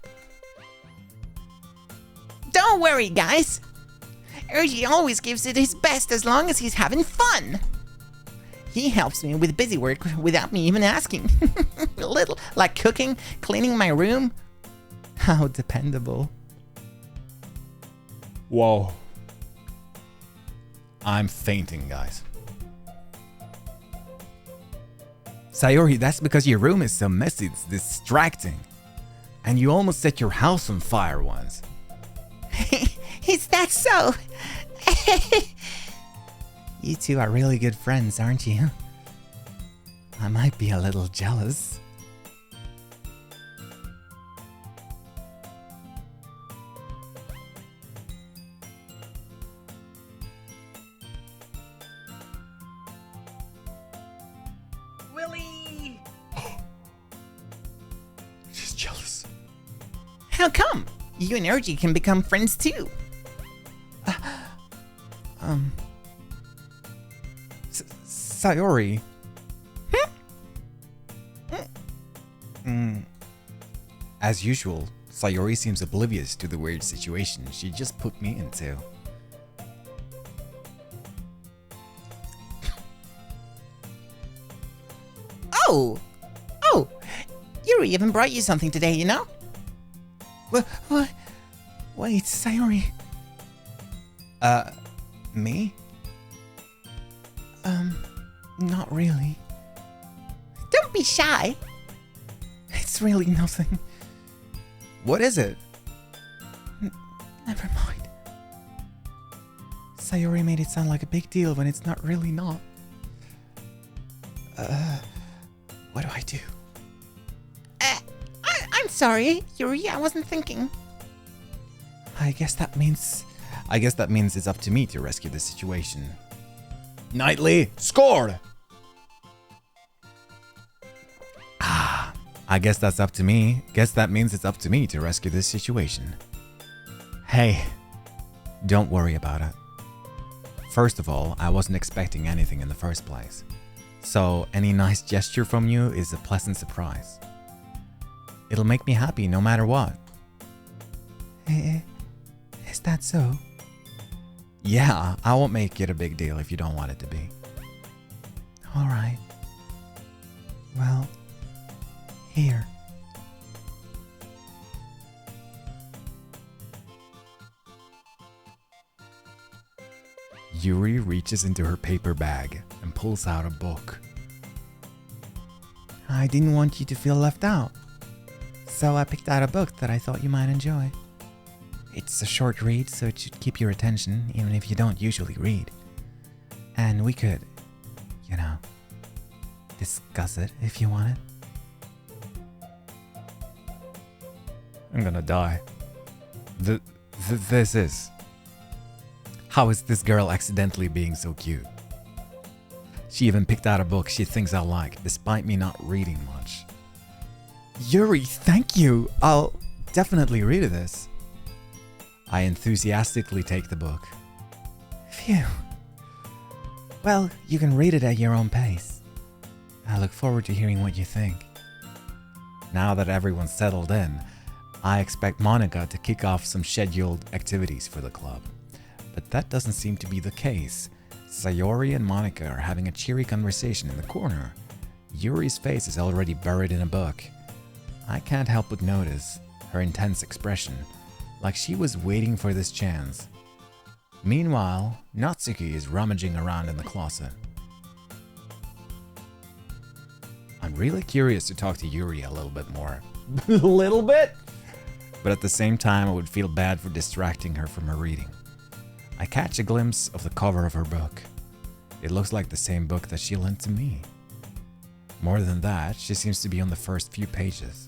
Don't worry, guys. Urgie always gives it his best as long as he's having fun. He helps me with busy work without me even asking. A little, like cooking, cleaning my room. How dependable. Whoa. I'm fainting, guys. Sayori, that's because your room is so messy, it's distracting. And you almost set your house on fire once. Is that so? You two are really good friends, aren't you? I might be a little jealous. Willie! She's jealous. How come? You and Urgie can become friends too. Sayori. As usual, Sayori seems oblivious to the weird situation she just put me into. Oh! Yuri even brought you something today, you know? What? Wait, Sayori. Me? Not really. Don't be shy. It's really nothing. What is it? Never mind. Sayori made it sound like a big deal when it's not really not. What do I do? I'm sorry, Yuri, I wasn't thinking. I guess that means it's up to me to rescue the situation. Knightley, scored! I guess that's up to me. Guess that means it's up to me to rescue this situation. Hey, don't worry about it. First of all, I wasn't expecting anything in the first place. So any nice gesture from you is a pleasant surprise. It'll make me happy no matter what. Is that so? Yeah, I won't make it a big deal if you don't want it to be. Alright. Well, here. Yuri reaches into her paper bag and pulls out a book. I didn't want you to feel left out, so I picked out a book that I thought you might enjoy. It's a short read, so it should keep your attention, even if you don't usually read. And we could, discuss it if you wanted. I'm gonna die. This is... How is this girl accidentally being so cute? She even picked out a book she thinks I'll like, despite me not reading much. Yuri, thank you. I'll definitely read this. I enthusiastically take the book. Phew. Well, you can read it at your own pace. I look forward to hearing what you think. Now that everyone's settled in, I expect Monica to kick off some scheduled activities for the club. But that doesn't seem to be the case. Sayori and Monica are having a cheery conversation in the corner. Yuri's face is already buried in a book. I can't help but notice her intense expression, like she was waiting for this chance. Meanwhile, Natsuki is rummaging around in the closet. I'm really curious to talk to Yuri a little bit more. A little bit? But at the same time, I would feel bad for distracting her from her reading. I catch a glimpse of the cover of her book. It looks like the same book that she lent to me. More than that, she seems to be on the first few pages.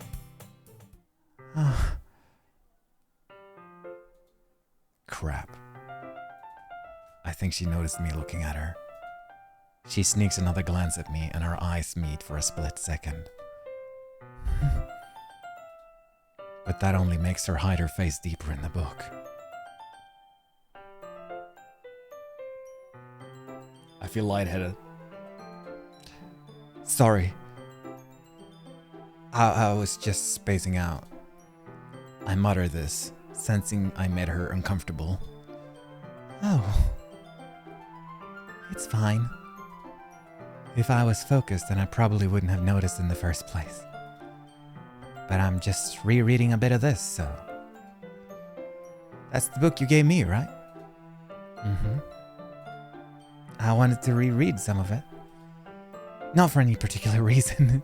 Crap. I think she noticed me looking at her. She sneaks another glance at me and our eyes meet for a split second. But that only makes her hide her face deeper in the book. I feel lightheaded. Sorry. I was just spacing out. I mutter this, sensing I made her uncomfortable. Oh. It's fine. If I was focused, then I probably wouldn't have noticed in the first place. But I'm just rereading a bit of this, so... That's the book you gave me, right? Mm-hmm. I wanted to reread some of it. Not for any particular reason.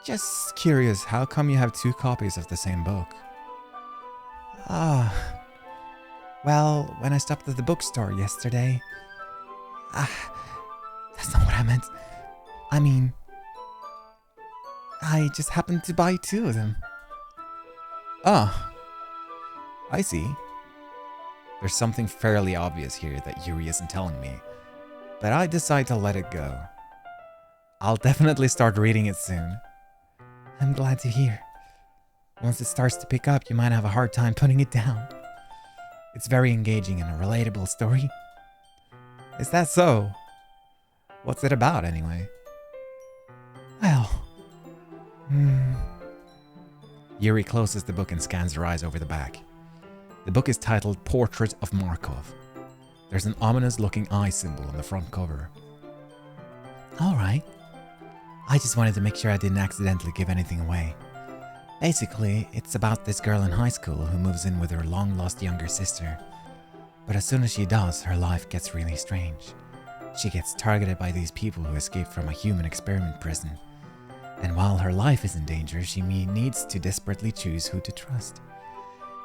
Just curious, how come you have 2 copies of the same book? Well, when I stopped at the bookstore yesterday... that's not what I meant. I mean... I just happened to buy 2 of them. Oh. I see. There's something fairly obvious here that Yuri isn't telling me, but I decide to let it go. I'll definitely start reading it soon. I'm glad to hear. Once it starts to pick up, you might have a hard time putting it down. It's very engaging and a relatable story. Is that so? What's it about, anyway? Well... Yuri closes the book and scans her eyes over the back. The book is titled Portrait of Markov. There's an ominous-looking eye symbol on the front cover. Alright. I just wanted to make sure I didn't accidentally give anything away. Basically, it's about this girl in high school who moves in with her long-lost younger sister. But as soon as she does, her life gets really strange. She gets targeted by these people who escaped from a human experiment prison. And while her life is in danger, she needs to desperately choose who to trust.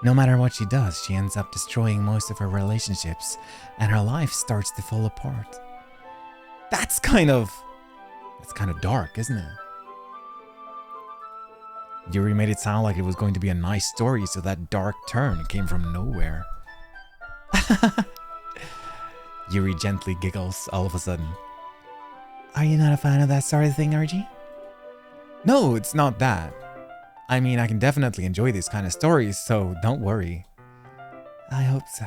No matter what she does, she ends up destroying most of her relationships, and her life starts to fall apart. That's kind of dark, isn't it? Yuri made it sound like it was going to be a nice story, so that dark turn came from nowhere. Yuri gently giggles all of a sudden. Are you not a fan of that sort of thing, Urgie? No, it's not that. I mean, I can definitely enjoy these kind of stories, so don't worry. I hope so.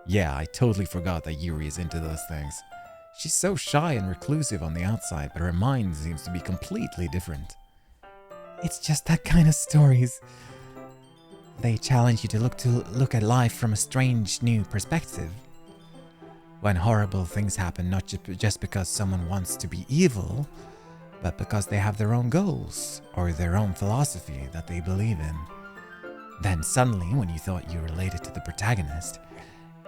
Yeah, I totally forgot that Yuri is into those things. She's so shy and reclusive on the outside, but her mind seems to be completely different. It's just that kind of stories. They challenge you to look at life from a strange new perspective. When horrible things happen, not just because someone wants to be evil, but because they have their own goals or their own philosophy that they believe in. Then suddenly, when you thought you related to the protagonist,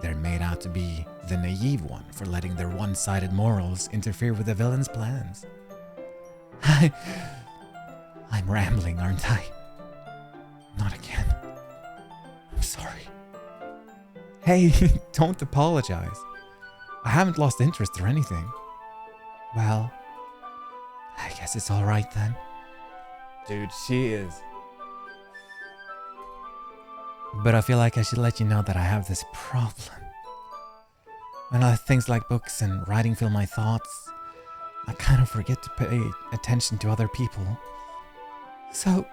they're made out to be the naive one for letting their one-sided morals interfere with the villain's plans. I'm rambling, aren't I? Not again. I'm sorry. Hey, don't apologize. I haven't lost interest or anything. Well, I guess it's alright then. Dude, she is. But I feel like I should let you know that I have this problem. When things like books and writing fill my thoughts, I kind of forget to pay attention to other people. So,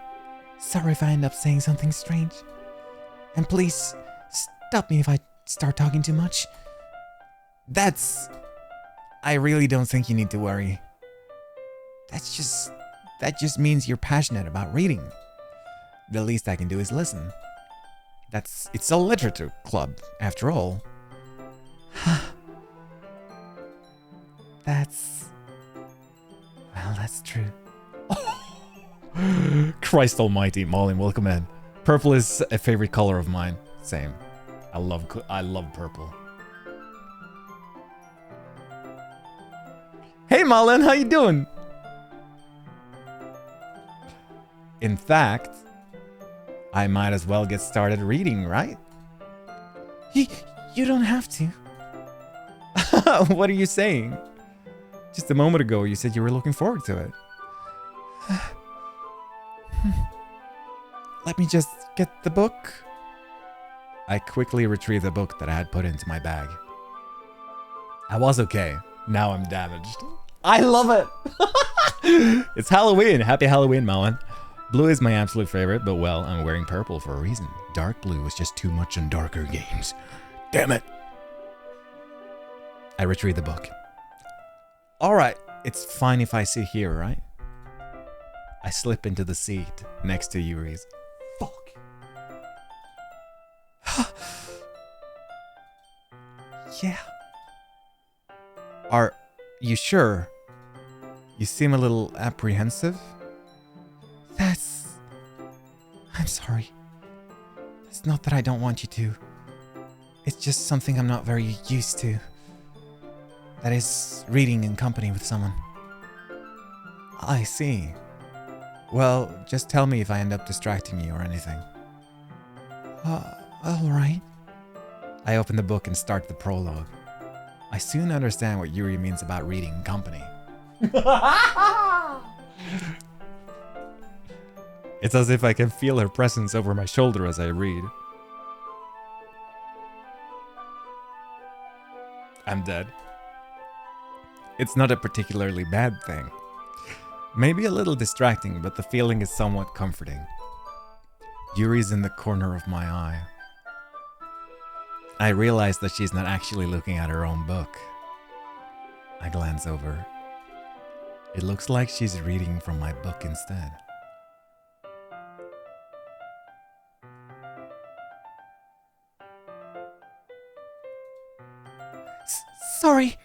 sorry if I end up saying something strange. And please, stop me if I start talking too much. I really don't think you need to worry. That just means you're passionate about reading. The least I can do is listen. It's a literature club, after all. That's true. Christ almighty, Malin, welcome in. Purple is a favorite color of mine. Same. I love purple. Hey Malin, how you doing? In fact, I might as well get started reading, right? You don't have to. What are you saying? Just a moment ago, you said you were looking forward to it. Let me just get the book. I quickly retrieved the book that I had put into my bag. I was okay. Now I'm damaged. I love it. It's Halloween. Happy Halloween, Melon. Blue is my absolute favorite, but well, I'm wearing purple for a reason. Dark blue is just too much in darker games. Damn it. I retrieved the book. Alright, it's fine if I sit here, right? I slip into the seat next to Yuri's. Fuck. Yeah. Are you sure? You seem a little apprehensive. I'm sorry. It's not that I don't want you to. It's just something I'm not very used to. That is, reading in company with someone. I see. Well, just tell me if I end up distracting you or anything. Alright. I open the book and start the prologue. I soon understand what Yuri means about reading in company. It's as if I can feel her presence over my shoulder as I read. I'm dead. It's not a particularly bad thing. Maybe a little distracting, but the feeling is somewhat comforting. Yuri's in the corner of my eye. I realize that she's not actually looking at her own book. I glance over. It looks like she's reading from my book instead. Sorry.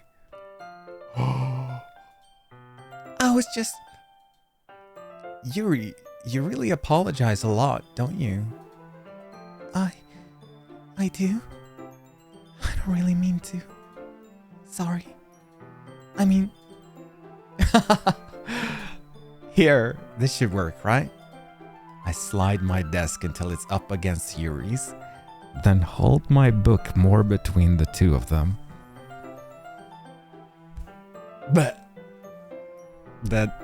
I was just... Yuri, you really apologize a lot, don't you? I do. I don't really mean to. Sorry. I mean... Here, this should work, right? I slide my desk until it's up against Yuri's, then hold my book more between the two of them. But that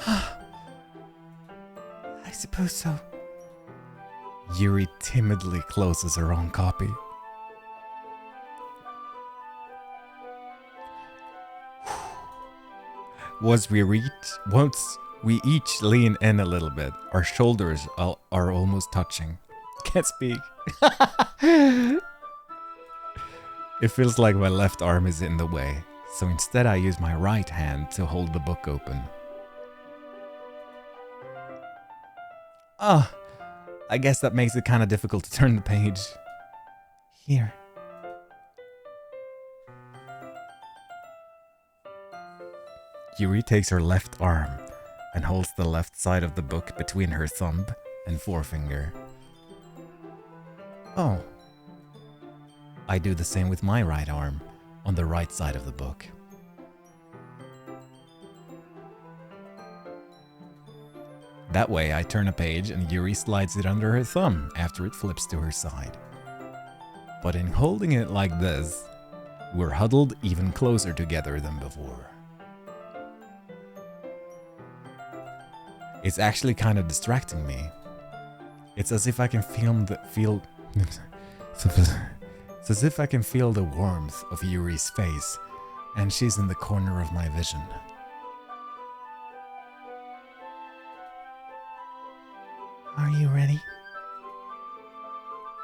I suppose so. Yuri timidly closes her own copy. Once we each lean in a little bit, our shoulders are almost touching. Can't speak. It feels like my left arm is in the way, so instead I use my right hand to hold the book open. I guess that makes it kind of difficult to turn the page. Here. Yuri takes her left arm and holds the left side of the book between her thumb and forefinger. Oh. I do the same with my right arm on the right side of the book. That way I turn a page and Yuri slides it under her thumb after it flips to her side. But in holding it like this, we're huddled even closer together than before. It's actually kind of distracting me. It's as if I can It's as if I can feel the warmth of Yuri's face, and she's in the corner of my vision. Are you ready?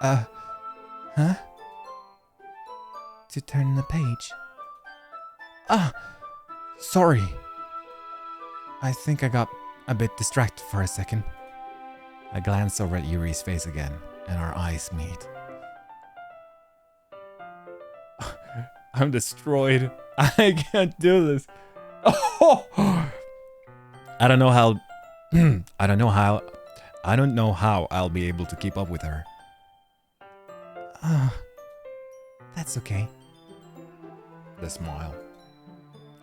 Huh? To turn the page. Sorry. I think I got a bit distracted for a second. I glance over at Yuri's face again, and our eyes meet. I'm destroyed. I can't do this. Oh! I don't know how I'll be able to keep up with her. That's okay. The smile.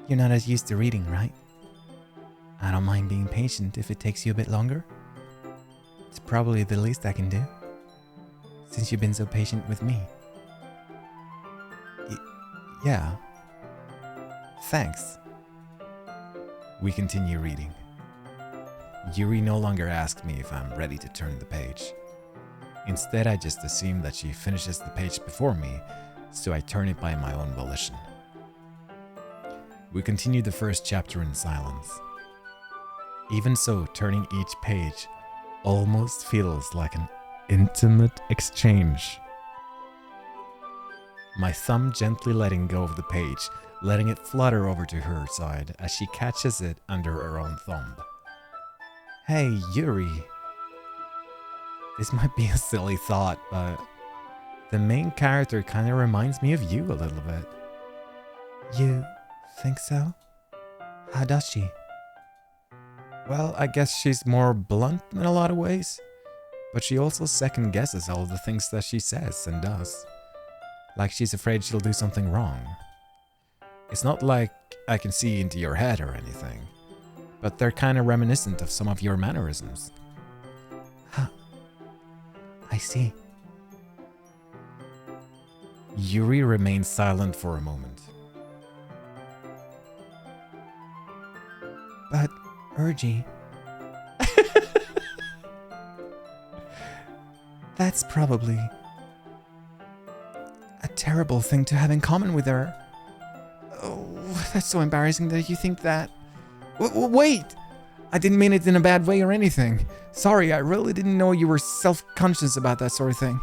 You're not as used to reading, right? I don't mind being patient if it takes you a bit longer. It's probably the least I can do, since you've been so patient with me. Yeah. Thanks. We continue reading. Yuri no longer asks me if I'm ready to turn the page. Instead, I just assume that she finishes the page before me, so I turn it by my own volition. We continue the first chapter in silence. Even so, turning each page almost feels like an intimate exchange. My thumb gently letting go of the page, letting it flutter over to her side as she catches it under her own thumb. Hey, Yuri. This might be a silly thought, but the main character kind of reminds me of you a little bit. You think so? How does she? Well, I guess she's more blunt in a lot of ways, but she also second guesses all of the things that she says and does. Like she's afraid she'll do something wrong. It's not like I can see into your head or anything, but they're kind of reminiscent of some of your mannerisms. Huh. I see. Yuri remains silent for a moment. But, Urgie... That's probably a terrible thing to have in common with her. Oh, that's so embarrassing that you think that. Wait! I didn't mean it in a bad way or anything. Sorry, I really didn't know you were self-conscious about that sort of thing.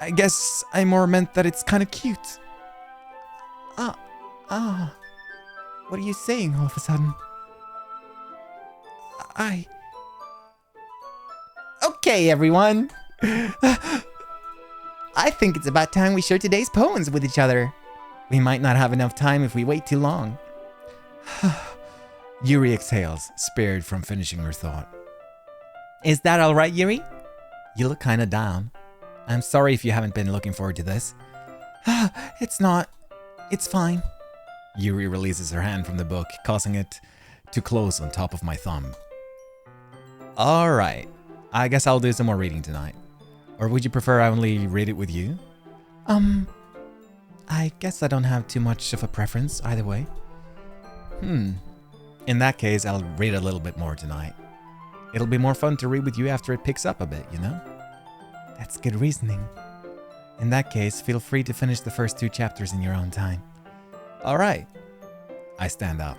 I guess I more meant that it's kind of cute. What are you saying all of a sudden? Okay, everyone. I think it's about time we share today's poems with each other. We might not have enough time if we wait too long. Yuri exhales, spared from finishing her thought. Is that all right, Yuri? You look kinda down. I'm sorry if you haven't been looking forward to this. It's not. It's fine. Yuri releases her hand from the book, causing it to close on top of my thumb. Alright, I guess I'll do some more reading tonight. Or would you prefer I only read it with you? I guess I don't have too much of a preference either way. In that case, I'll read a little bit more tonight. It'll be more fun to read with you after it picks up a bit, you know? That's good reasoning. In that case, feel free to finish the first 2 chapters in your own time. Alright. I stand up.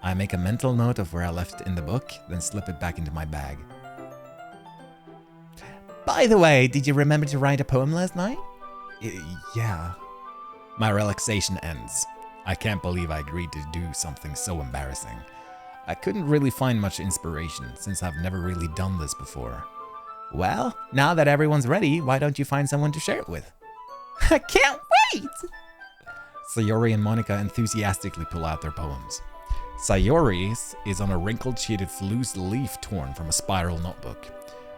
I make a mental note of where I left in the book, then slip it back into my bag. By the way, did you remember to write a poem last night? Yeah. My relaxation ends. I can't believe I agreed to do something so embarrassing. I couldn't really find much inspiration since I've never really done this before. Well, now that everyone's ready, why don't you find someone to share it with? I can't wait! Sayori and Monica enthusiastically pull out their poems. Sayori's is on a wrinkled sheet of loose leaf torn from a spiral notebook.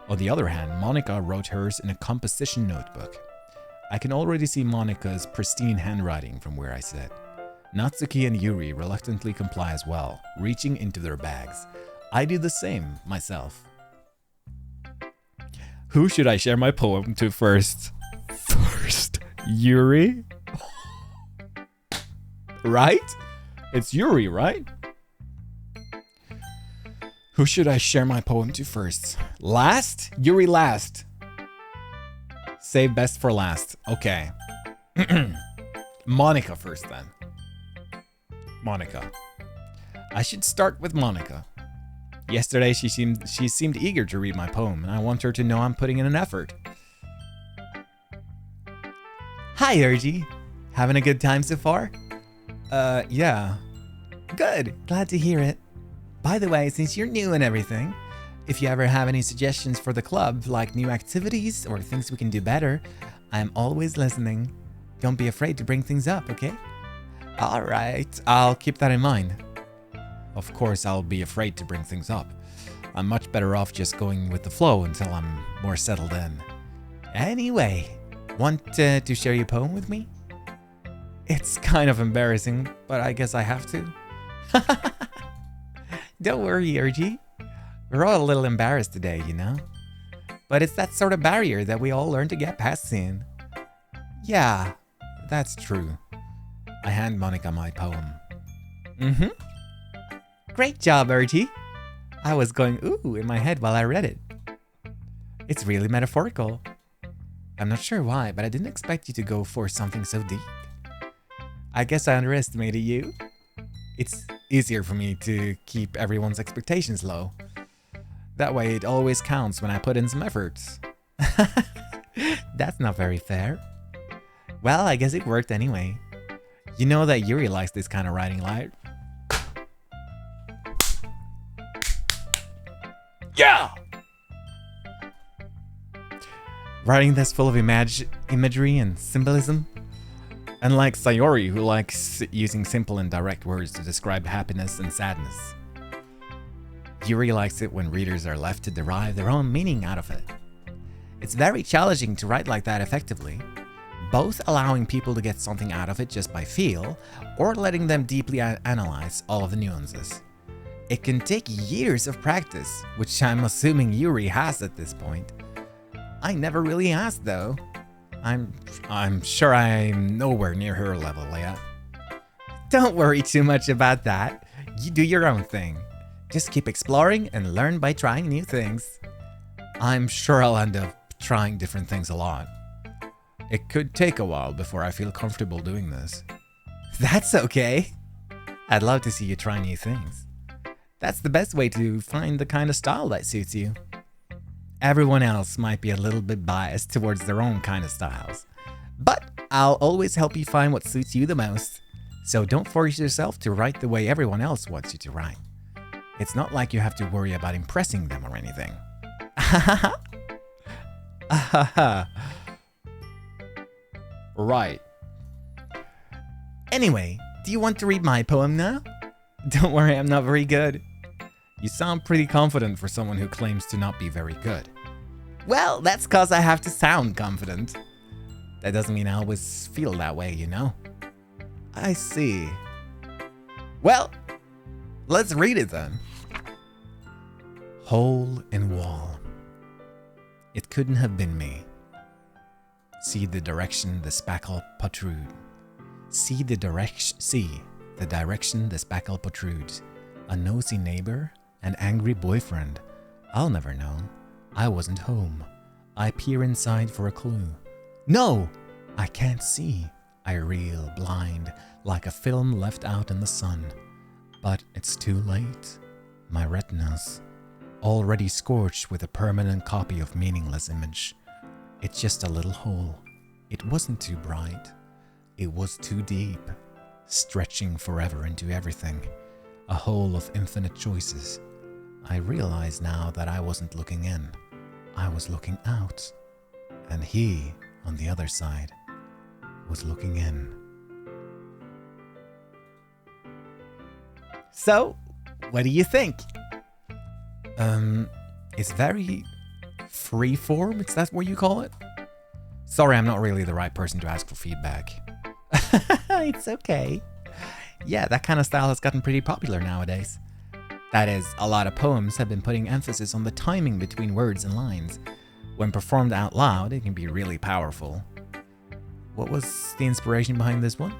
On the other hand, Monica wrote hers in a composition notebook. I can already see Monica's pristine handwriting from where I sit. Natsuki and Yuri reluctantly comply as well, reaching into their bags. I do the same myself. Who should I share my poem to first? First, Yuri? Right? It's Yuri, right? Who should I share my poem to first? Last? Yuri last. Save best for last. Okay. Monica first then. Monica. I should start with Monica. Yesterday she seemed eager to read my poem, and I want her to know I'm putting in an effort. Hi, Urgie. Having a good time so far? Yeah. Good. Glad to hear it. By the way, since you're new and everything, if you ever have any suggestions for the club, like new activities or things we can do better, I'm always listening. Don't be afraid to bring things up, okay? Alright, I'll keep that in mind. Of course, I'll be afraid to bring things up. I'm much better off just going with the flow until I'm more settled in. Anyway, want to share your poem with me? It's kind of embarrassing, but I guess I have to. Don't worry, Urgie. We're all a little embarrassed today, you know? But it's that sort of barrier that we all learn to get past soon. Yeah, That's true. I hand Monica my poem. Mm-hmm. Great job, Urgie. I was going ooh in my head while I read it. It's really metaphorical. I'm not sure why, but I didn't expect you to go for something so deep. I guess I underestimated you. It's easier for me to keep everyone's expectations low. That way it always counts when I put in some efforts. That's not very fair. Well, I guess it worked anyway. You know that Yuri likes this kind of writing, right? Yeah! Writing that's full of imagery and symbolism. Unlike Sayori, who likes using simple and direct words to describe happiness and sadness. Yuri likes it when readers are left to derive their own meaning out of it. It's very challenging to write like that effectively, both allowing people to get something out of it just by feel, or letting them deeply analyze all of the nuances. It can take years of practice, which I'm assuming Yuri has at this point. I never really asked though. I'm sure I'm nowhere near her level yet. Don't worry too much about that. You do your own thing. Just keep exploring and learn by trying new things. I'm sure I'll end up trying different things a lot. It could take a while before I feel comfortable doing this. That's okay. I'd love to see you try new things. That's the best way to find the kind of style that suits you. Everyone else might be a little bit biased towards their own kind of styles, but I'll always help you find what suits you the most. So don't force yourself to write the way everyone else wants you to write. It's not like you have to worry about impressing them or anything. Right. Anyway, do you want to read my poem now? Don't worry, I'm not very good. You sound pretty confident for someone who claims to not be very good. Well, that's cause I have to sound confident. That doesn't mean I always feel that way, you know? I see. Well, let's read it then. Hole in wall. It couldn't have been me. See the direction the spackle protrude. See the direction the spackle protrudes. A nosy neighbor, an angry boyfriend. I'll never know. I wasn't home. I peer inside for a clue. No! I can't see. I reel blind, like a film left out in the sun. But it's too late. My retinas, already scorched with a permanent copy of meaningless image. It's just a little hole. It wasn't too bright. It was too deep, stretching forever into everything. A hole of infinite choices. I realize now that I wasn't looking in. I was looking out. And he, on the other side, was looking in. So, what do you think? It's very freeform, is that what you call it? Sorry, I'm not really the right person to ask for feedback. It's okay. Yeah, that kind of style has gotten pretty popular nowadays. That is, a lot of poems have been putting emphasis on the timing between words and lines. When performed out loud, it can be really powerful. What was the inspiration behind this one?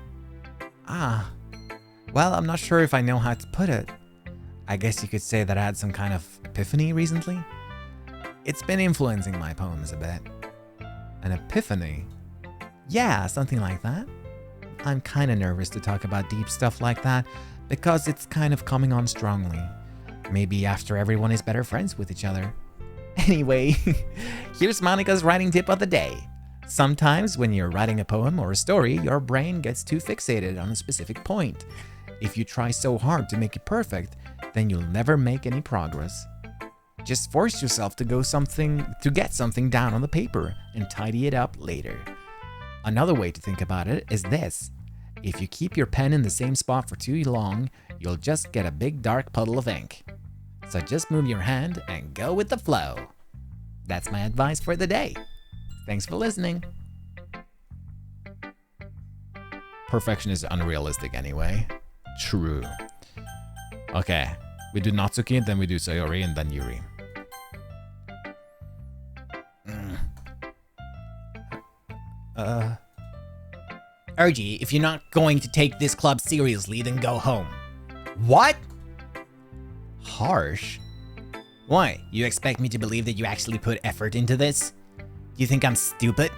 Well, I'm not sure if I know how to put it. I guess you could say that I had some kind of epiphany recently. It's been influencing my poems a bit. An epiphany? Yeah, something like that. I'm kind of nervous to talk about deep stuff like that because it's kind of coming on strongly. Maybe after everyone is better friends with each other. Anyway, here's Monica's writing tip of the day. Sometimes when you're writing a poem or a story, your brain gets too fixated on a specific point. If you try so hard to make it perfect, then you'll never make any progress. Just force yourself to get something down on the paper and tidy it up later. Another way to think about it is this. If you keep your pen in the same spot for too long, you'll just get a big dark puddle of ink. So just move your hand and go with the flow. That's my advice for the day. Thanks for listening. Perfection is unrealistic anyway. True. Okay, we do Natsuki, then we do Sayori, and then Yuri. Urgie, if you're not going to take this club seriously, then go home. What? Harsh? Why? You expect me to believe that you actually put effort into this? Do you think I'm stupid?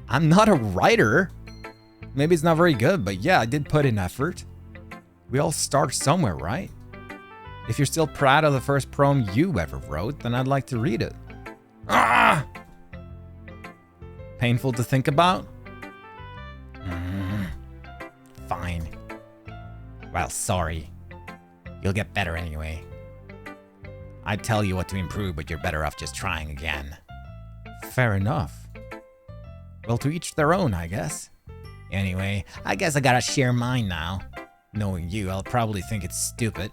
I'm not a writer. Maybe it's not very good, but yeah, I did put in effort. We all start somewhere, right? If you're still proud of the first poem you ever wrote, then I'd like to read it. Ah! Painful to think about? Fine. Well, sorry. You'll get better anyway. I'd tell you what to improve, but you're better off just trying again. Fair enough. Well, to each their own, I guess. Anyway, I guess I gotta share mine now. Knowing you, I'll probably think it's stupid.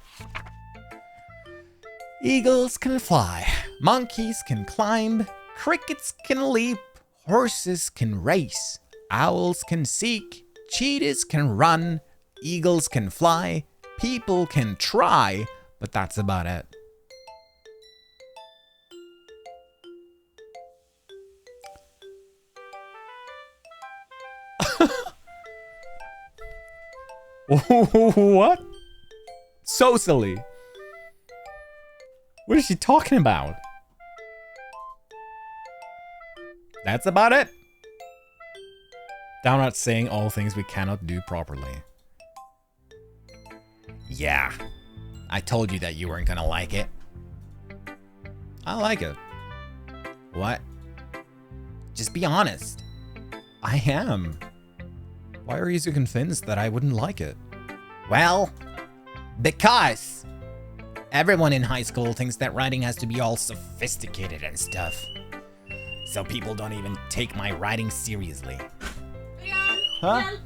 Eagles can fly, monkeys can climb, crickets can leap, horses can race, owls can seek, cheetahs can run, eagles can fly, people can try, but that's about it. What? So silly. What is she talking about? That's about it? Thou not saying all things we cannot do properly. Yeah. I told you that you weren't gonna like it. I like it. What? Just be honest. I am. Why are you so convinced that I wouldn't like it? Well, because everyone in high school thinks that writing has to be all sophisticated and stuff. So people don't even take my writing seriously. Huh?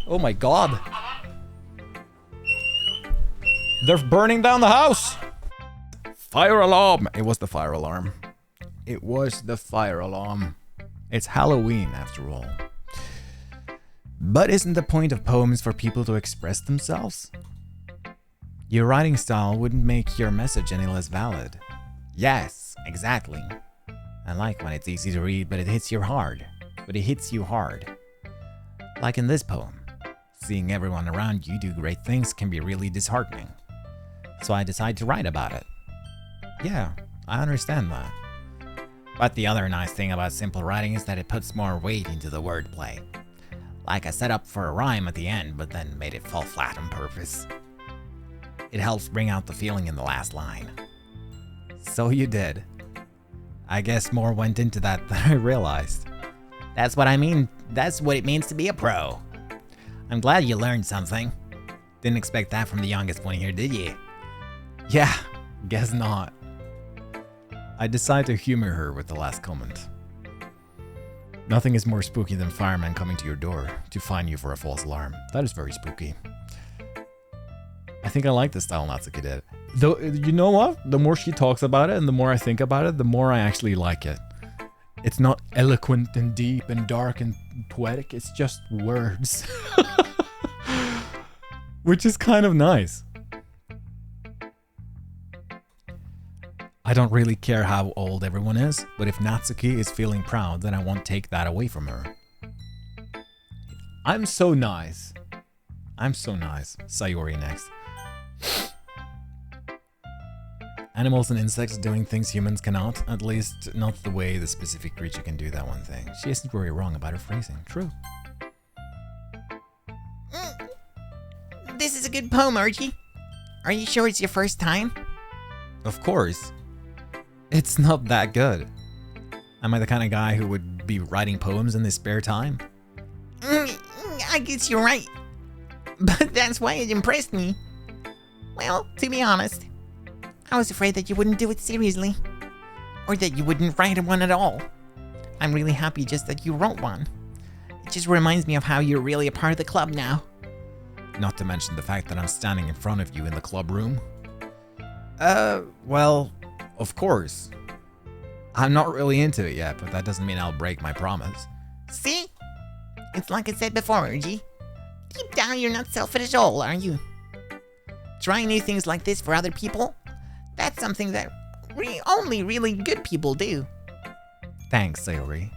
Oh my god. They're burning down the house! Fire alarm! It was the fire alarm. It was the fire alarm. It's Halloween after all. But isn't the point of poems for people to express themselves? Your writing style wouldn't make your message any less valid. Yes, exactly. I like when it's easy to read, but it hits you hard. Like in this poem. Seeing everyone around you do great things can be really disheartening. So I decided to write about it. Yeah, I understand that. But the other nice thing about simple writing is that it puts more weight into the wordplay. Like I set up for a rhyme at the end, but then made it fall flat on purpose. It helps bring out the feeling in the last line. So you did. I guess more went into that than I realized. That's what I mean. That's what it means to be a pro. I'm glad you learned something. Didn't expect that from the youngest one here, did you? Yeah, guess not. I decided to humor her with the last comment. Nothing is more spooky than firemen coming to your door to fine you for a false alarm. That is very spooky. I think I like the style Natsuki did. Though, you know what? The more she talks about it and the more I think about it, the more I actually like it. It's not eloquent and deep and dark and poetic. It's just words. Which is kind of nice. I don't really care how old everyone is, but if Natsuki is feeling proud, then I won't take that away from her. I'm so nice. Sayori next. Animals and insects doing things humans cannot, at least not the way the specific creature can do that one thing. She isn't very wrong about her phrasing. True. This is a good poem, Urgie. Are you sure it's your first time? Of course. It's not that good. Am I the kind of guy who would be writing poems in his spare time? I guess you're right. But that's why it impressed me. Well, to be honest, I was afraid that you wouldn't do it seriously. Or that you wouldn't write one at all. I'm really happy just that you wrote one. It just reminds me of how you're really a part of the club now. Not to mention the fact that I'm standing in front of you in the club room. Well, of course. I'm not really into it yet, but that doesn't mean I'll break my promise. See? It's like I said before, Urgie. Deep down, you're not selfish at all, are you? Trying new things like this for other people? That's something that only really good people do. Thanks, Sayori.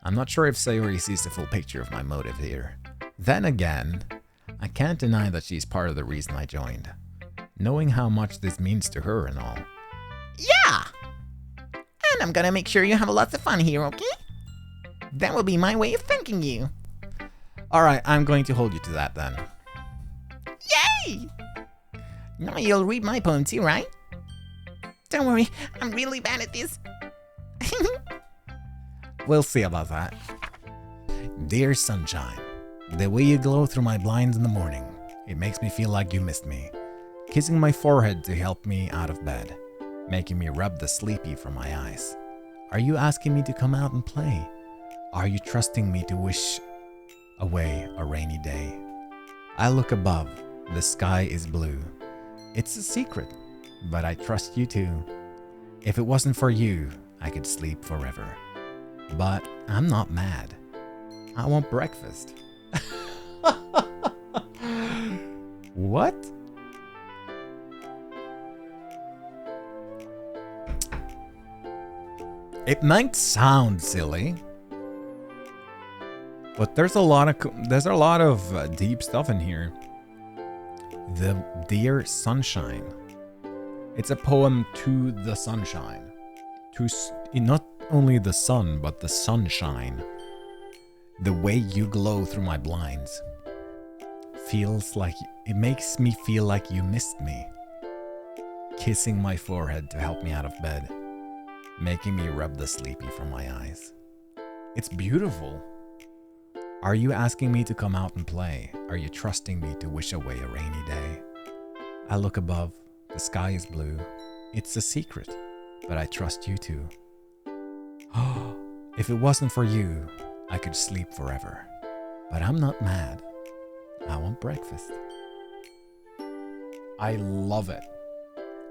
I'm not sure if Sayori sees the full picture of my motive here. Then again, I can't deny that she's part of the reason I joined. Knowing how much this means to her and all. Yeah! And I'm gonna make sure you have lots of fun here, okay? That will be my way of thanking you. Alright, I'm going to hold you to that then. Yay! Now you'll read my poem too, right? Don't worry, I'm really bad at this. We'll see about that. Dear sunshine, the way you glow through my blinds in the morning, it makes me feel like you missed me. Kissing my forehead to help me out of bed, making me rub the sleepy from my eyes. Are you asking me to come out and play? Are you trusting me to wish away a rainy day? I look above, the sky is blue. It's a secret, but I trust you too. If it wasn't for you, I could sleep forever. But I'm not mad. I want breakfast. What? It might sound silly, but there's a lot of deep stuff in here. The Dear Sunshine. It's a poem to the sunshine. Not only the sun, but the sunshine. The way you glow through my blinds. It makes me feel like you missed me. Kissing my forehead to help me out of bed. Making me rub the sleepy from my eyes. It's beautiful. Are you asking me to come out and play? Are you trusting me to wish away a rainy day? I look above, the sky is blue. It's a secret, but I trust you too. If it wasn't for you, I could sleep forever. But I'm not mad. I want breakfast. I love it.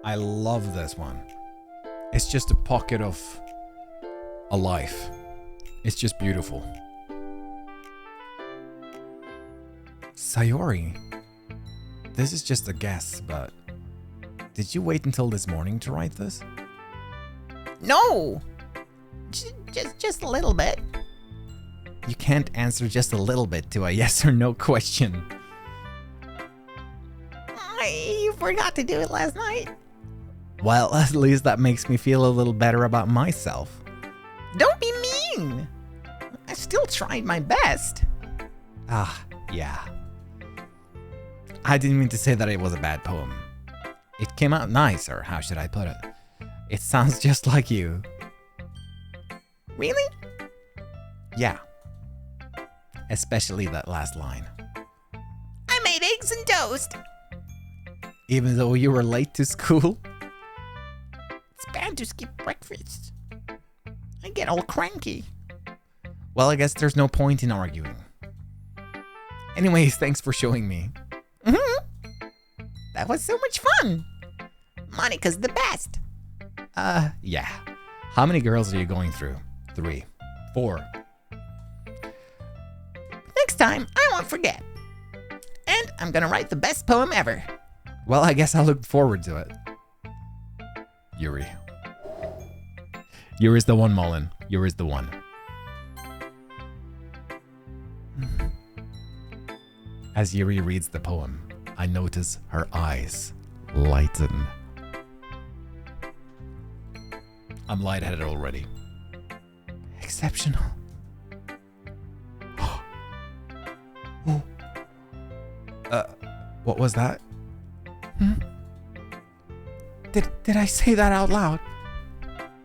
I love this one. It's just a pocket of a life. It's just beautiful. Sayori, this is just a guess, but did you wait until this morning to write this? No! Just a little bit. You can't answer just a little bit to a yes or no question. I forgot to do it last night. Well, at least that makes me feel a little better about myself. Don't be mean. I still tried my best. Yeah. I didn't mean to say that it was a bad poem. It came out nice, or how should I put it? It sounds just like you. Really? Yeah. Especially that last line. I made eggs and toast. Even though you were late to school? It's bad to skip breakfast. I get all cranky. Well, I guess there's no point in arguing. Anyways, thanks for showing me. That was so much fun. Monica's the best. Yeah. How many girls are you going through? 3, 4. Next time, I won't forget. And I'm gonna write the best poem ever. Well, I guess I look forward to it. Yuri. Yuri's the one, Mullen. Yuri's the one. As Yuri reads the poem, I notice her eyes lighten. I'm lightheaded already. Exceptional. What was that? Did I say that out loud?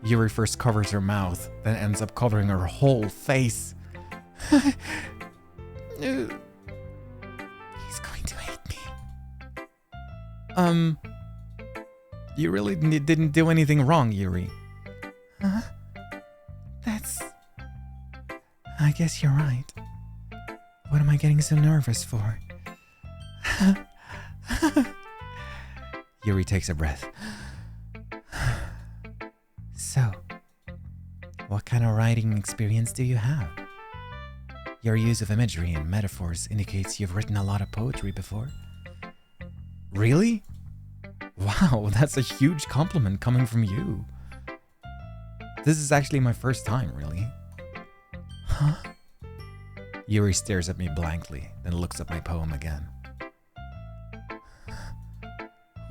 Yuri first covers her mouth, then ends up covering her whole face. He's going to hate me. You really didn't do anything wrong, Yuri. I guess you're right. What am I getting so nervous for? Yuri takes a breath. So, what kind of writing experience do you have? Your use of imagery and metaphors indicates you've written a lot of poetry before. Really? Wow, that's a huge compliment coming from you. This is actually my first time, really. Yuri stares at me blankly, then looks at my poem again.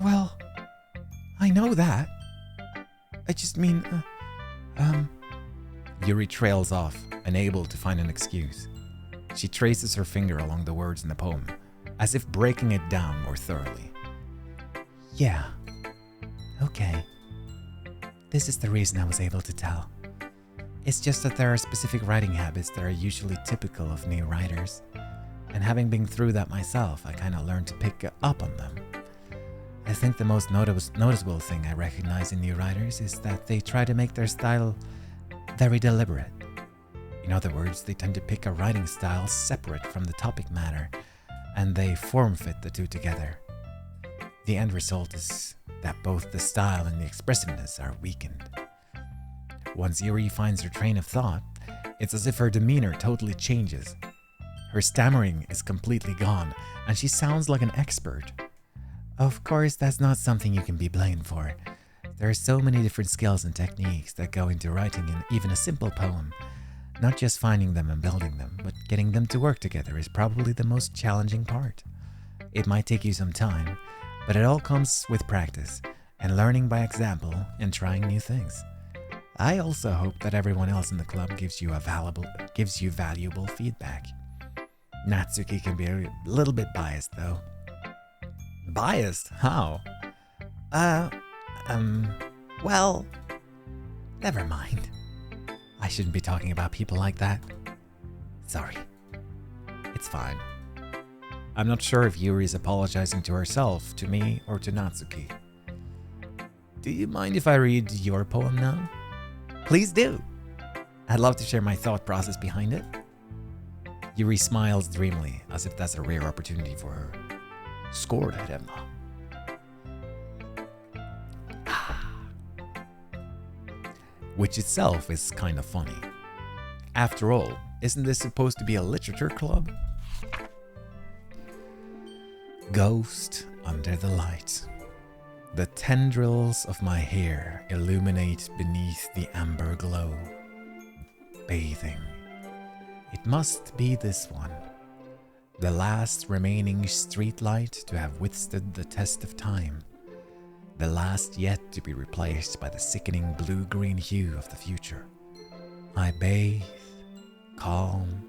Well, I know that. I just mean, Yuri trails off, unable to find an excuse. She traces her finger along the words in the poem, as if breaking it down more thoroughly. Yeah. Okay. This is the reason I was able to tell. It's just that there are specific writing habits that are usually typical of new writers. And having been through that myself, I kind of learned to pick up on them. I think the most noticeable thing I recognize in new writers is that they try to make their style very deliberate. In other words, they tend to pick a writing style separate from the topic matter, and they form-fit the two together. The end result is that both the style and the expressiveness are weakened. Once Yuri finds her train of thought, it's as if her demeanor totally changes. Her stammering is completely gone, and she sounds like an expert. Of course, that's not something you can be blamed for. There are so many different skills and techniques that go into writing even a simple poem. Not just finding them and building them, but getting them to work together is probably the most challenging part. It might take you some time, but it all comes with practice and learning by example and trying new things. I also hope that everyone else in the club gives you valuable feedback. Natsuki can be a little bit biased though. Biased? How? Well, never mind. I shouldn't be talking about people like that. Sorry. It's fine. I'm not sure if Yuri's apologizing to herself, to me, or to Natsuki. Do you mind if I read your poem now? Please do. I'd love to share my thought process behind it. Yuri smiles dreamily, as if that's a rare opportunity for her. Scored at Emma. Which itself is kind of funny. After all, isn't this supposed to be a literature club? Ghost under the light. The tendrils of my hair illuminate beneath the amber glow. Bathing. It must be this one. The last remaining streetlight to have withstood the test of time. The last yet to be replaced by the sickening blue-green hue of the future. I bathe, calm,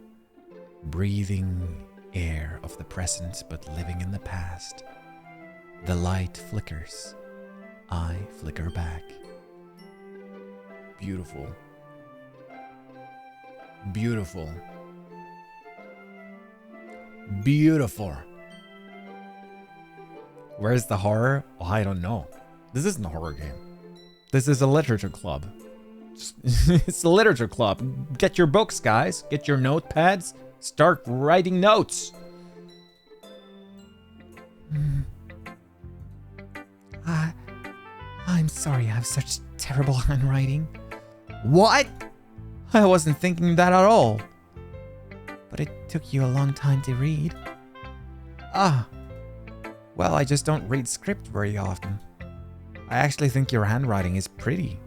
breathing air of the present but living in the past. The light flickers. I flicker back. Beautiful. Beautiful. Beautiful. Where's the horror? Oh, I don't know. This isn't a horror game. This is a literature club. It's a literature club. Get your books, guys. Get your notepads. Start writing notes. I'm sorry I have such terrible handwriting. What? I wasn't thinking that at all. But it took you a long time to read. Well, I just don't read script very often. I actually think your handwriting is pretty.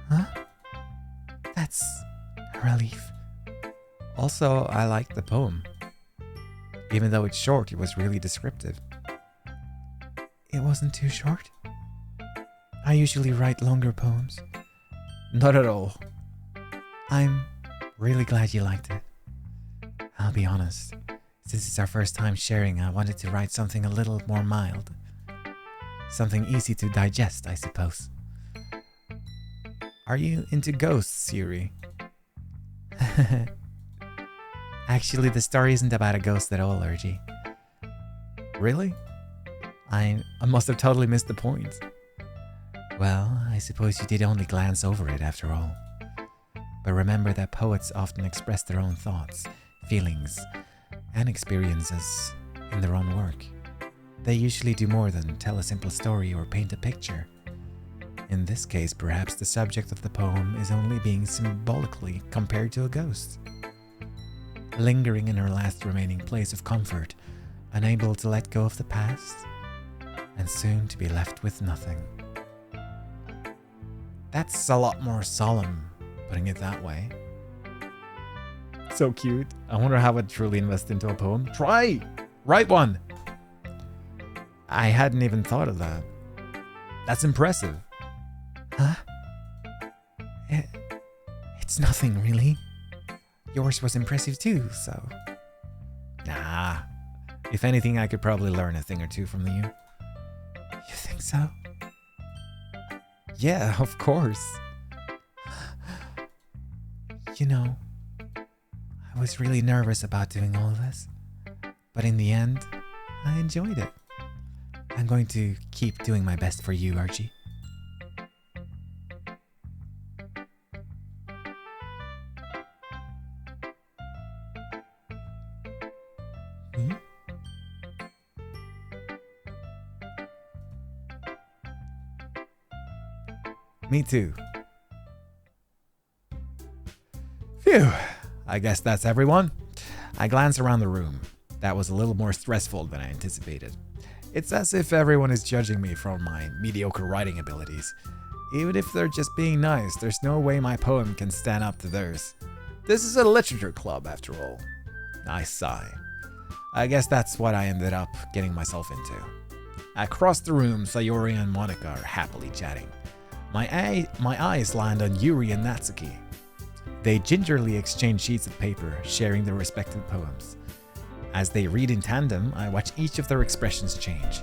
Huh? That's a relief. Also, I like the poem. Even though it's short, it was really descriptive. It wasn't too short? I usually write longer poems. Not at all. I'm really glad you liked it. I'll be honest. Since it's our first time sharing, I wanted to write something a little more mild. Something easy to digest, I suppose. Are you into ghosts, Yuri? Actually, the story isn't about a ghost at all, Urgie. Really? I must have totally missed the point. Well, I suppose you did only glance over it after all. But remember that poets often express their own thoughts, feelings, and experiences in their own work. They usually do more than tell a simple story or paint a picture. In this case, perhaps the subject of the poem is only being symbolically compared to a ghost. Lingering in her last remaining place of comfort, unable to let go of the past, and soon to be left with nothing. That's a lot more solemn, putting it that way. So cute. I wonder how it truly invests into a poem. Try! Write one! I hadn't even thought of that. That's impressive. Huh? It's nothing, really. Yours was impressive too, so... Nah. If anything, I could probably learn a thing or two from you. You think so? Yeah, of course. You know, I was really nervous about doing all this, but in the end, I enjoyed it. I'm going to keep doing my best for you, Urgie. Hmm? Me too. Phew. I guess that's everyone. I glance around the room. That was a little more stressful than I anticipated. It's as if everyone is judging me from my mediocre writing abilities. Even if they're just being nice, there's no way my poem can stand up to theirs. This is a literature club, after all. I sigh. I guess that's what I ended up getting myself into. Across the room, Sayori and Monica are happily chatting. My eyes land on Yuri and Natsuki. They gingerly exchange sheets of paper, sharing their respective poems. As they read in tandem, I watch each of their expressions change.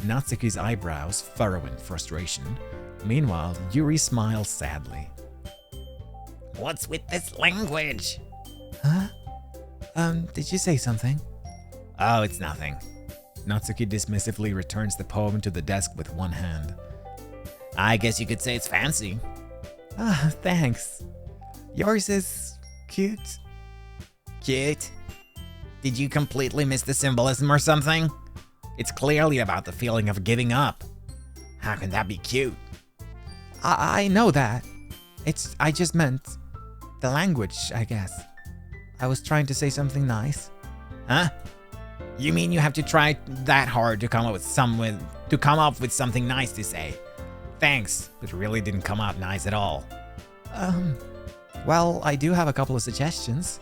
Natsuki's eyebrows furrow in frustration. Meanwhile, Yuri smiles sadly. What's with this language? Huh? Did you say something? Oh, it's nothing. Natsuki dismissively returns the poem to the desk with one hand. I guess you could say it's fancy. Ah, thanks. Yours is cute. Cute? Did you completely miss the symbolism or something? It's clearly about the feeling of giving up. How can that be cute? I know that. I just meant the language, I guess. I was trying to say something nice. Huh? You mean you have to try that hard to come up with something nice to say? Thanks, but it really didn't come out nice at all. Well, I do have a couple of suggestions.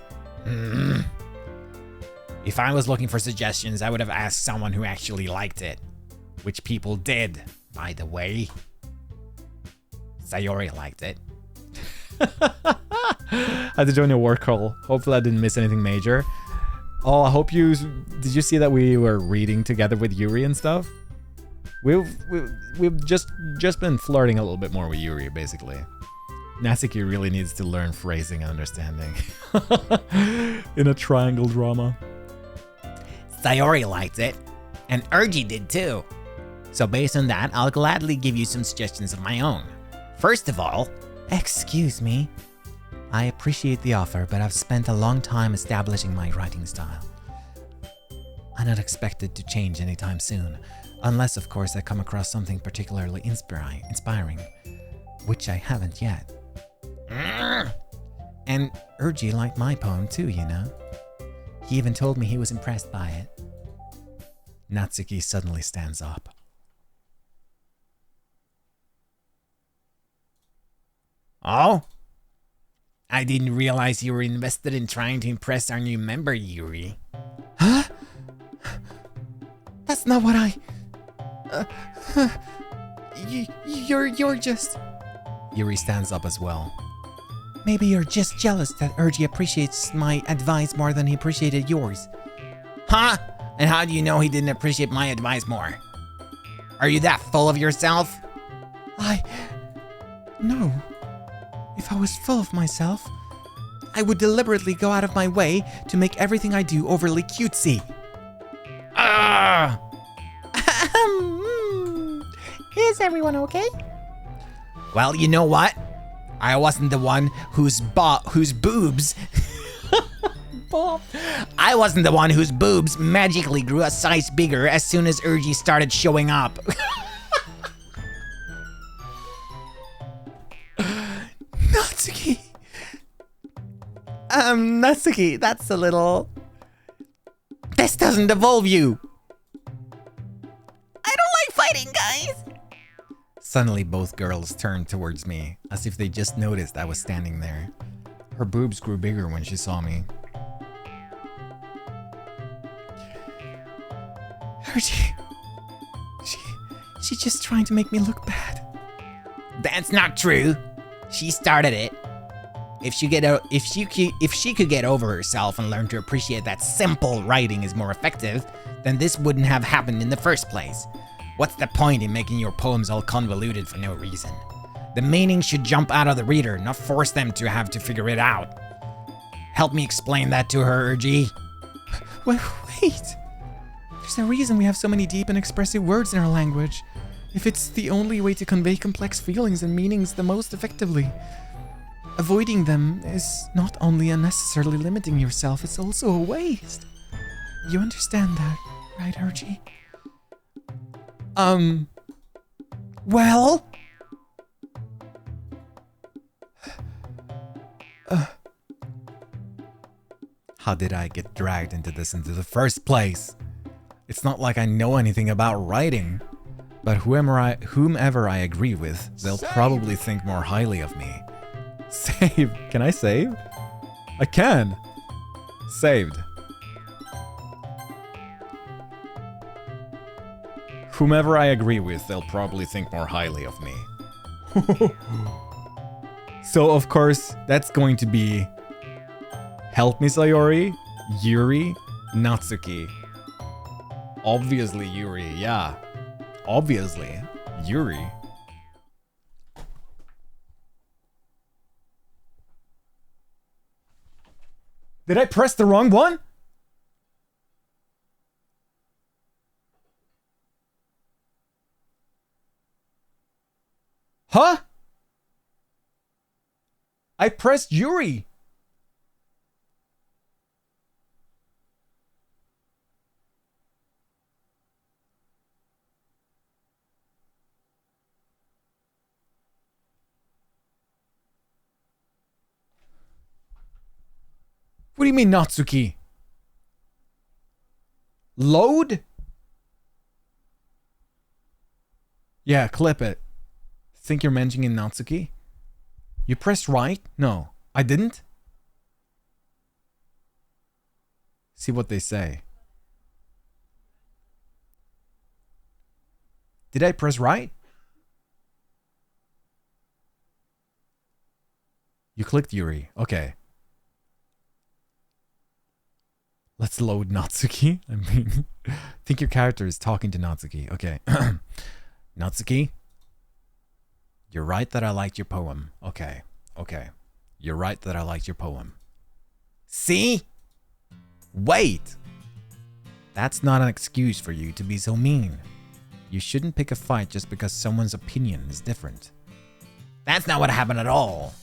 If I was looking for suggestions, I would have asked someone who actually liked it. Which people did, by the way. Sayori liked it. I had to join a work call. Hopefully I didn't miss anything major. Oh, I hope you... Did you see that we were reading together with Yuri and stuff? We've just been flirting a little bit more with Yuri, basically. Natsuki really needs to learn phrasing and understanding. In a triangle drama. Sayori liked it, and Urgie did too. So based on that, I'll gladly give you some suggestions of my own. First of all... Excuse me. I appreciate the offer, but I've spent a long time establishing my writing style. I'm not expected to change anytime soon, unless of course I come across something particularly inspiring, which I haven't yet. And Urgie liked my poem too, you know. He even told me he was impressed by it. Natsuki suddenly stands up. Oh? I didn't realize you were invested in trying to impress our new member, Yuri. Huh? That's not what I... You're just... Yuri stands up as well. Maybe you're just jealous that Urgie appreciates my advice more than he appreciated yours. Huh? And how do you know he didn't appreciate my advice more? Are you that full of yourself? No. If I was full of myself, I would deliberately go out of my way to make everything I do overly cutesy. Ah! Is everyone okay? Well, you know what? I wasn't the one whose boobs... I wasn't the one whose boobs magically grew a size bigger as soon as Urgie started showing up. Natsuki! Natsuki, that's a little... This doesn't involve you! I don't like fighting, guys. Suddenly both girls turned towards me, as if they just noticed I was standing there. Her boobs grew bigger when she saw me. Urgie. She's just trying to make me look bad. That's not true. She started it. If she could get over herself and learn to appreciate that simple writing is more effective, then this wouldn't have happened in the first place. What's the point in making your poems all convoluted for no reason? The meaning should jump out of the reader, not force them to have to figure it out. Help me explain that to her, Urgie. Wait. There's a reason we have so many deep and expressive words in our language. If it's the only way to convey complex feelings and meanings the most effectively. Avoiding them is not only unnecessarily limiting yourself, it's also a waste. You understand that, right, Urgie? Well? How did I get dragged into this into the first place? It's not like I know anything about writing, but whomever I agree with, they'll probably think more highly of me. Save. Can I save? I can. Saved. Whomever I agree with, they'll probably think more highly of me. So, of course, that's going to be... Help me, Sayori, Yuri, Natsuki. Obviously, Yuri, yeah. Obviously, Yuri. Did I press the wrong one? Huh? I pressed Yuri. What do you mean, Natsuki? Load? Yeah, clip it. Think you're mentioning Natsuki? You pressed right? No, I didn't. See what they say. Did I press right? You clicked Yuri. Okay. Let's load Natsuki. I mean, think your character is talking to Natsuki. Okay. Natsuki, you're right that I liked your poem. Okay. You're right that I liked your poem. See? Wait! That's not an excuse for you to be so mean. You shouldn't pick a fight just because someone's opinion is different. That's not what happened at all.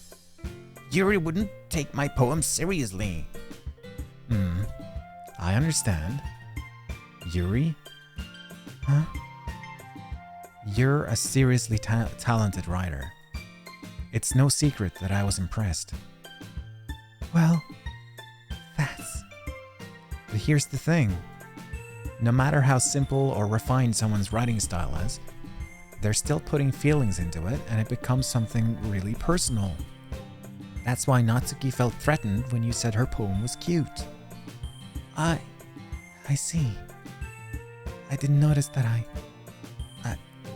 Yuri wouldn't take my poem seriously. I understand. Yuri? Huh? You're a seriously talented writer. It's no secret that I was impressed. Well, that's... But here's the thing. No matter how simple or refined someone's writing style is, they're still putting feelings into it and it becomes something really personal. That's why Natsuki felt threatened when you said her poem was cute. I see. I didn't notice that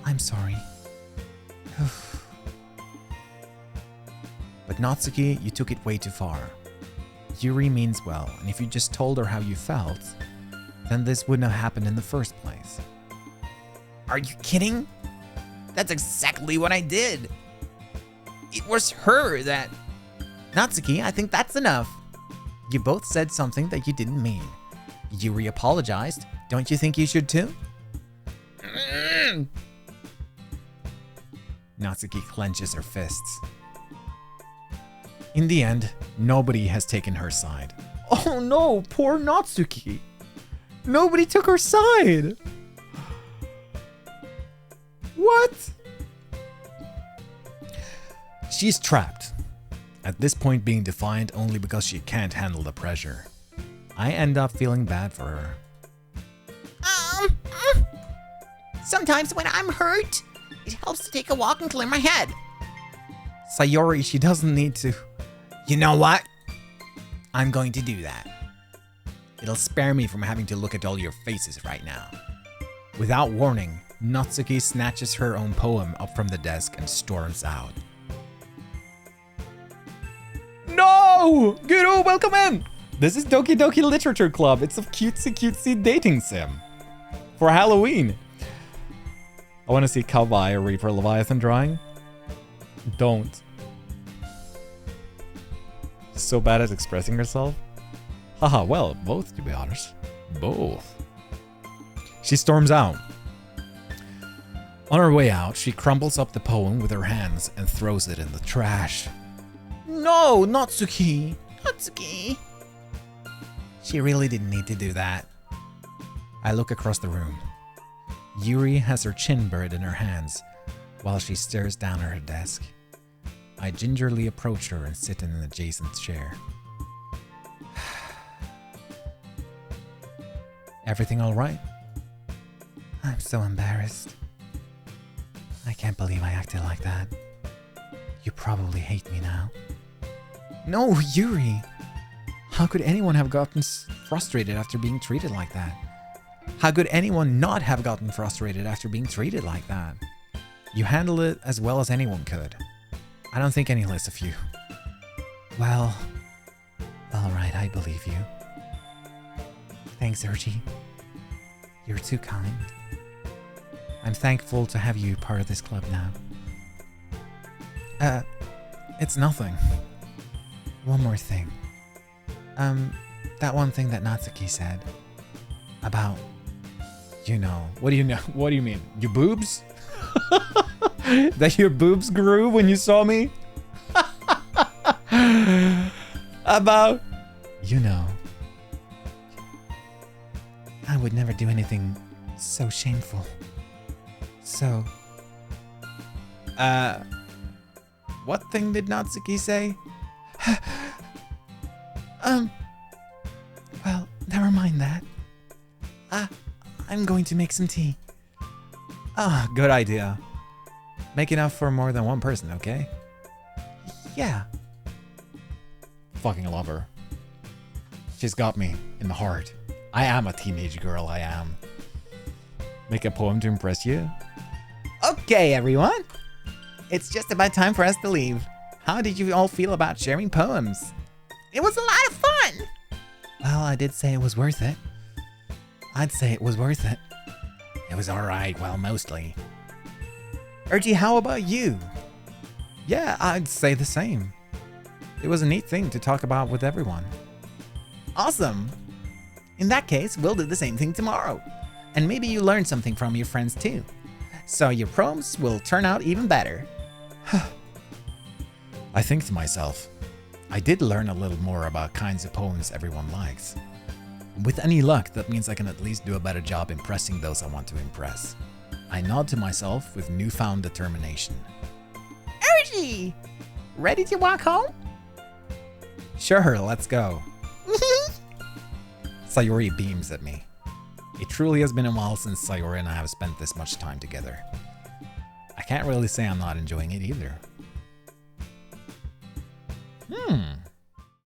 I'm sorry. But Natsuki, you took it way too far. Yuri means well, and if you just told her how you felt, then this wouldn't have happened in the first place. Are you kidding? That's exactly what I did. It was her that... Natsuki, I think that's enough. You both said something that you didn't mean. Yuri apologized. Don't you think you should too? Natsuki clenches her fists. In the end, nobody has taken her side. Oh no, poor Natsuki. Nobody took her side. What? She's trapped. At this point being defiant only because she can't handle the pressure. I end up feeling bad for her. Sometimes when I'm hurt, it helps to take a walk and clear my head. Sayori, she doesn't need to. You know what? I'm going to do that. It'll spare me from having to look at all your faces right now. Without warning, Natsuki snatches her own poem up from the desk and storms out. No! Guru, welcome in! This is Doki Doki Literature Club. It's a cutesy dating sim. For Halloween. I want to see Kalbai or Reaper Leviathan drawing. Don't. So bad at expressing herself. Haha, well, both to be honest. Both. She storms out. On her way out, she crumbles up the poem with her hands and throws it in the trash. No, Natsuki. Natsuki. She really didn't need to do that. I look across the room. Yuri has her chin buried in her hands while she stares down at her desk. I gingerly approach her and sit in an adjacent chair. Everything all right? I'm so embarrassed. I can't believe I acted like that. You probably hate me now. No, Yuri! How could anyone have gotten frustrated after being treated like that? How could anyone not have gotten frustrated after being treated like that? You handled it as well as anyone could. I don't think any less of you. Well, alright, I believe you. Thanks, Urgie. You're too kind. I'm thankful to have you part of this club now. It's nothing. One more thing. That one thing that Natsuki said about, you know, What do you know? What do you mean? Your boobs? That your boobs grew when you saw me? about, you know, I would never do anything so shameful. So, what thing did Natsuki say? Well, never mind that. I'm going to make some tea. Ah, good idea. Make enough for more than one person, okay? Yeah. Fucking love her. She's got me in the heart. I am a teenage girl, I am. Make a poem to impress you? Okay, everyone. It's just about time for us to leave. How did you all feel about sharing poems? It was a lot of fun. Well, I did say it was worth it. I'd say it was worth it. It was alright, well, mostly. Urgie, how about you? Yeah, I'd say the same. It was a neat thing to talk about with everyone. Awesome. In that case, we'll do the same thing tomorrow. And maybe you learn something from your friends too. So your poems will turn out even better. I think to myself, I did learn a little more about kinds of poems everyone likes. With any luck, that means I can at least do a better job impressing those I want to impress. I nod to myself with newfound determination. Urgie! Ready to walk home? Sure, let's go. Sayori beams at me. It truly has been a while since Sayori and I have spent this much time together. I can't really say I'm not enjoying it either.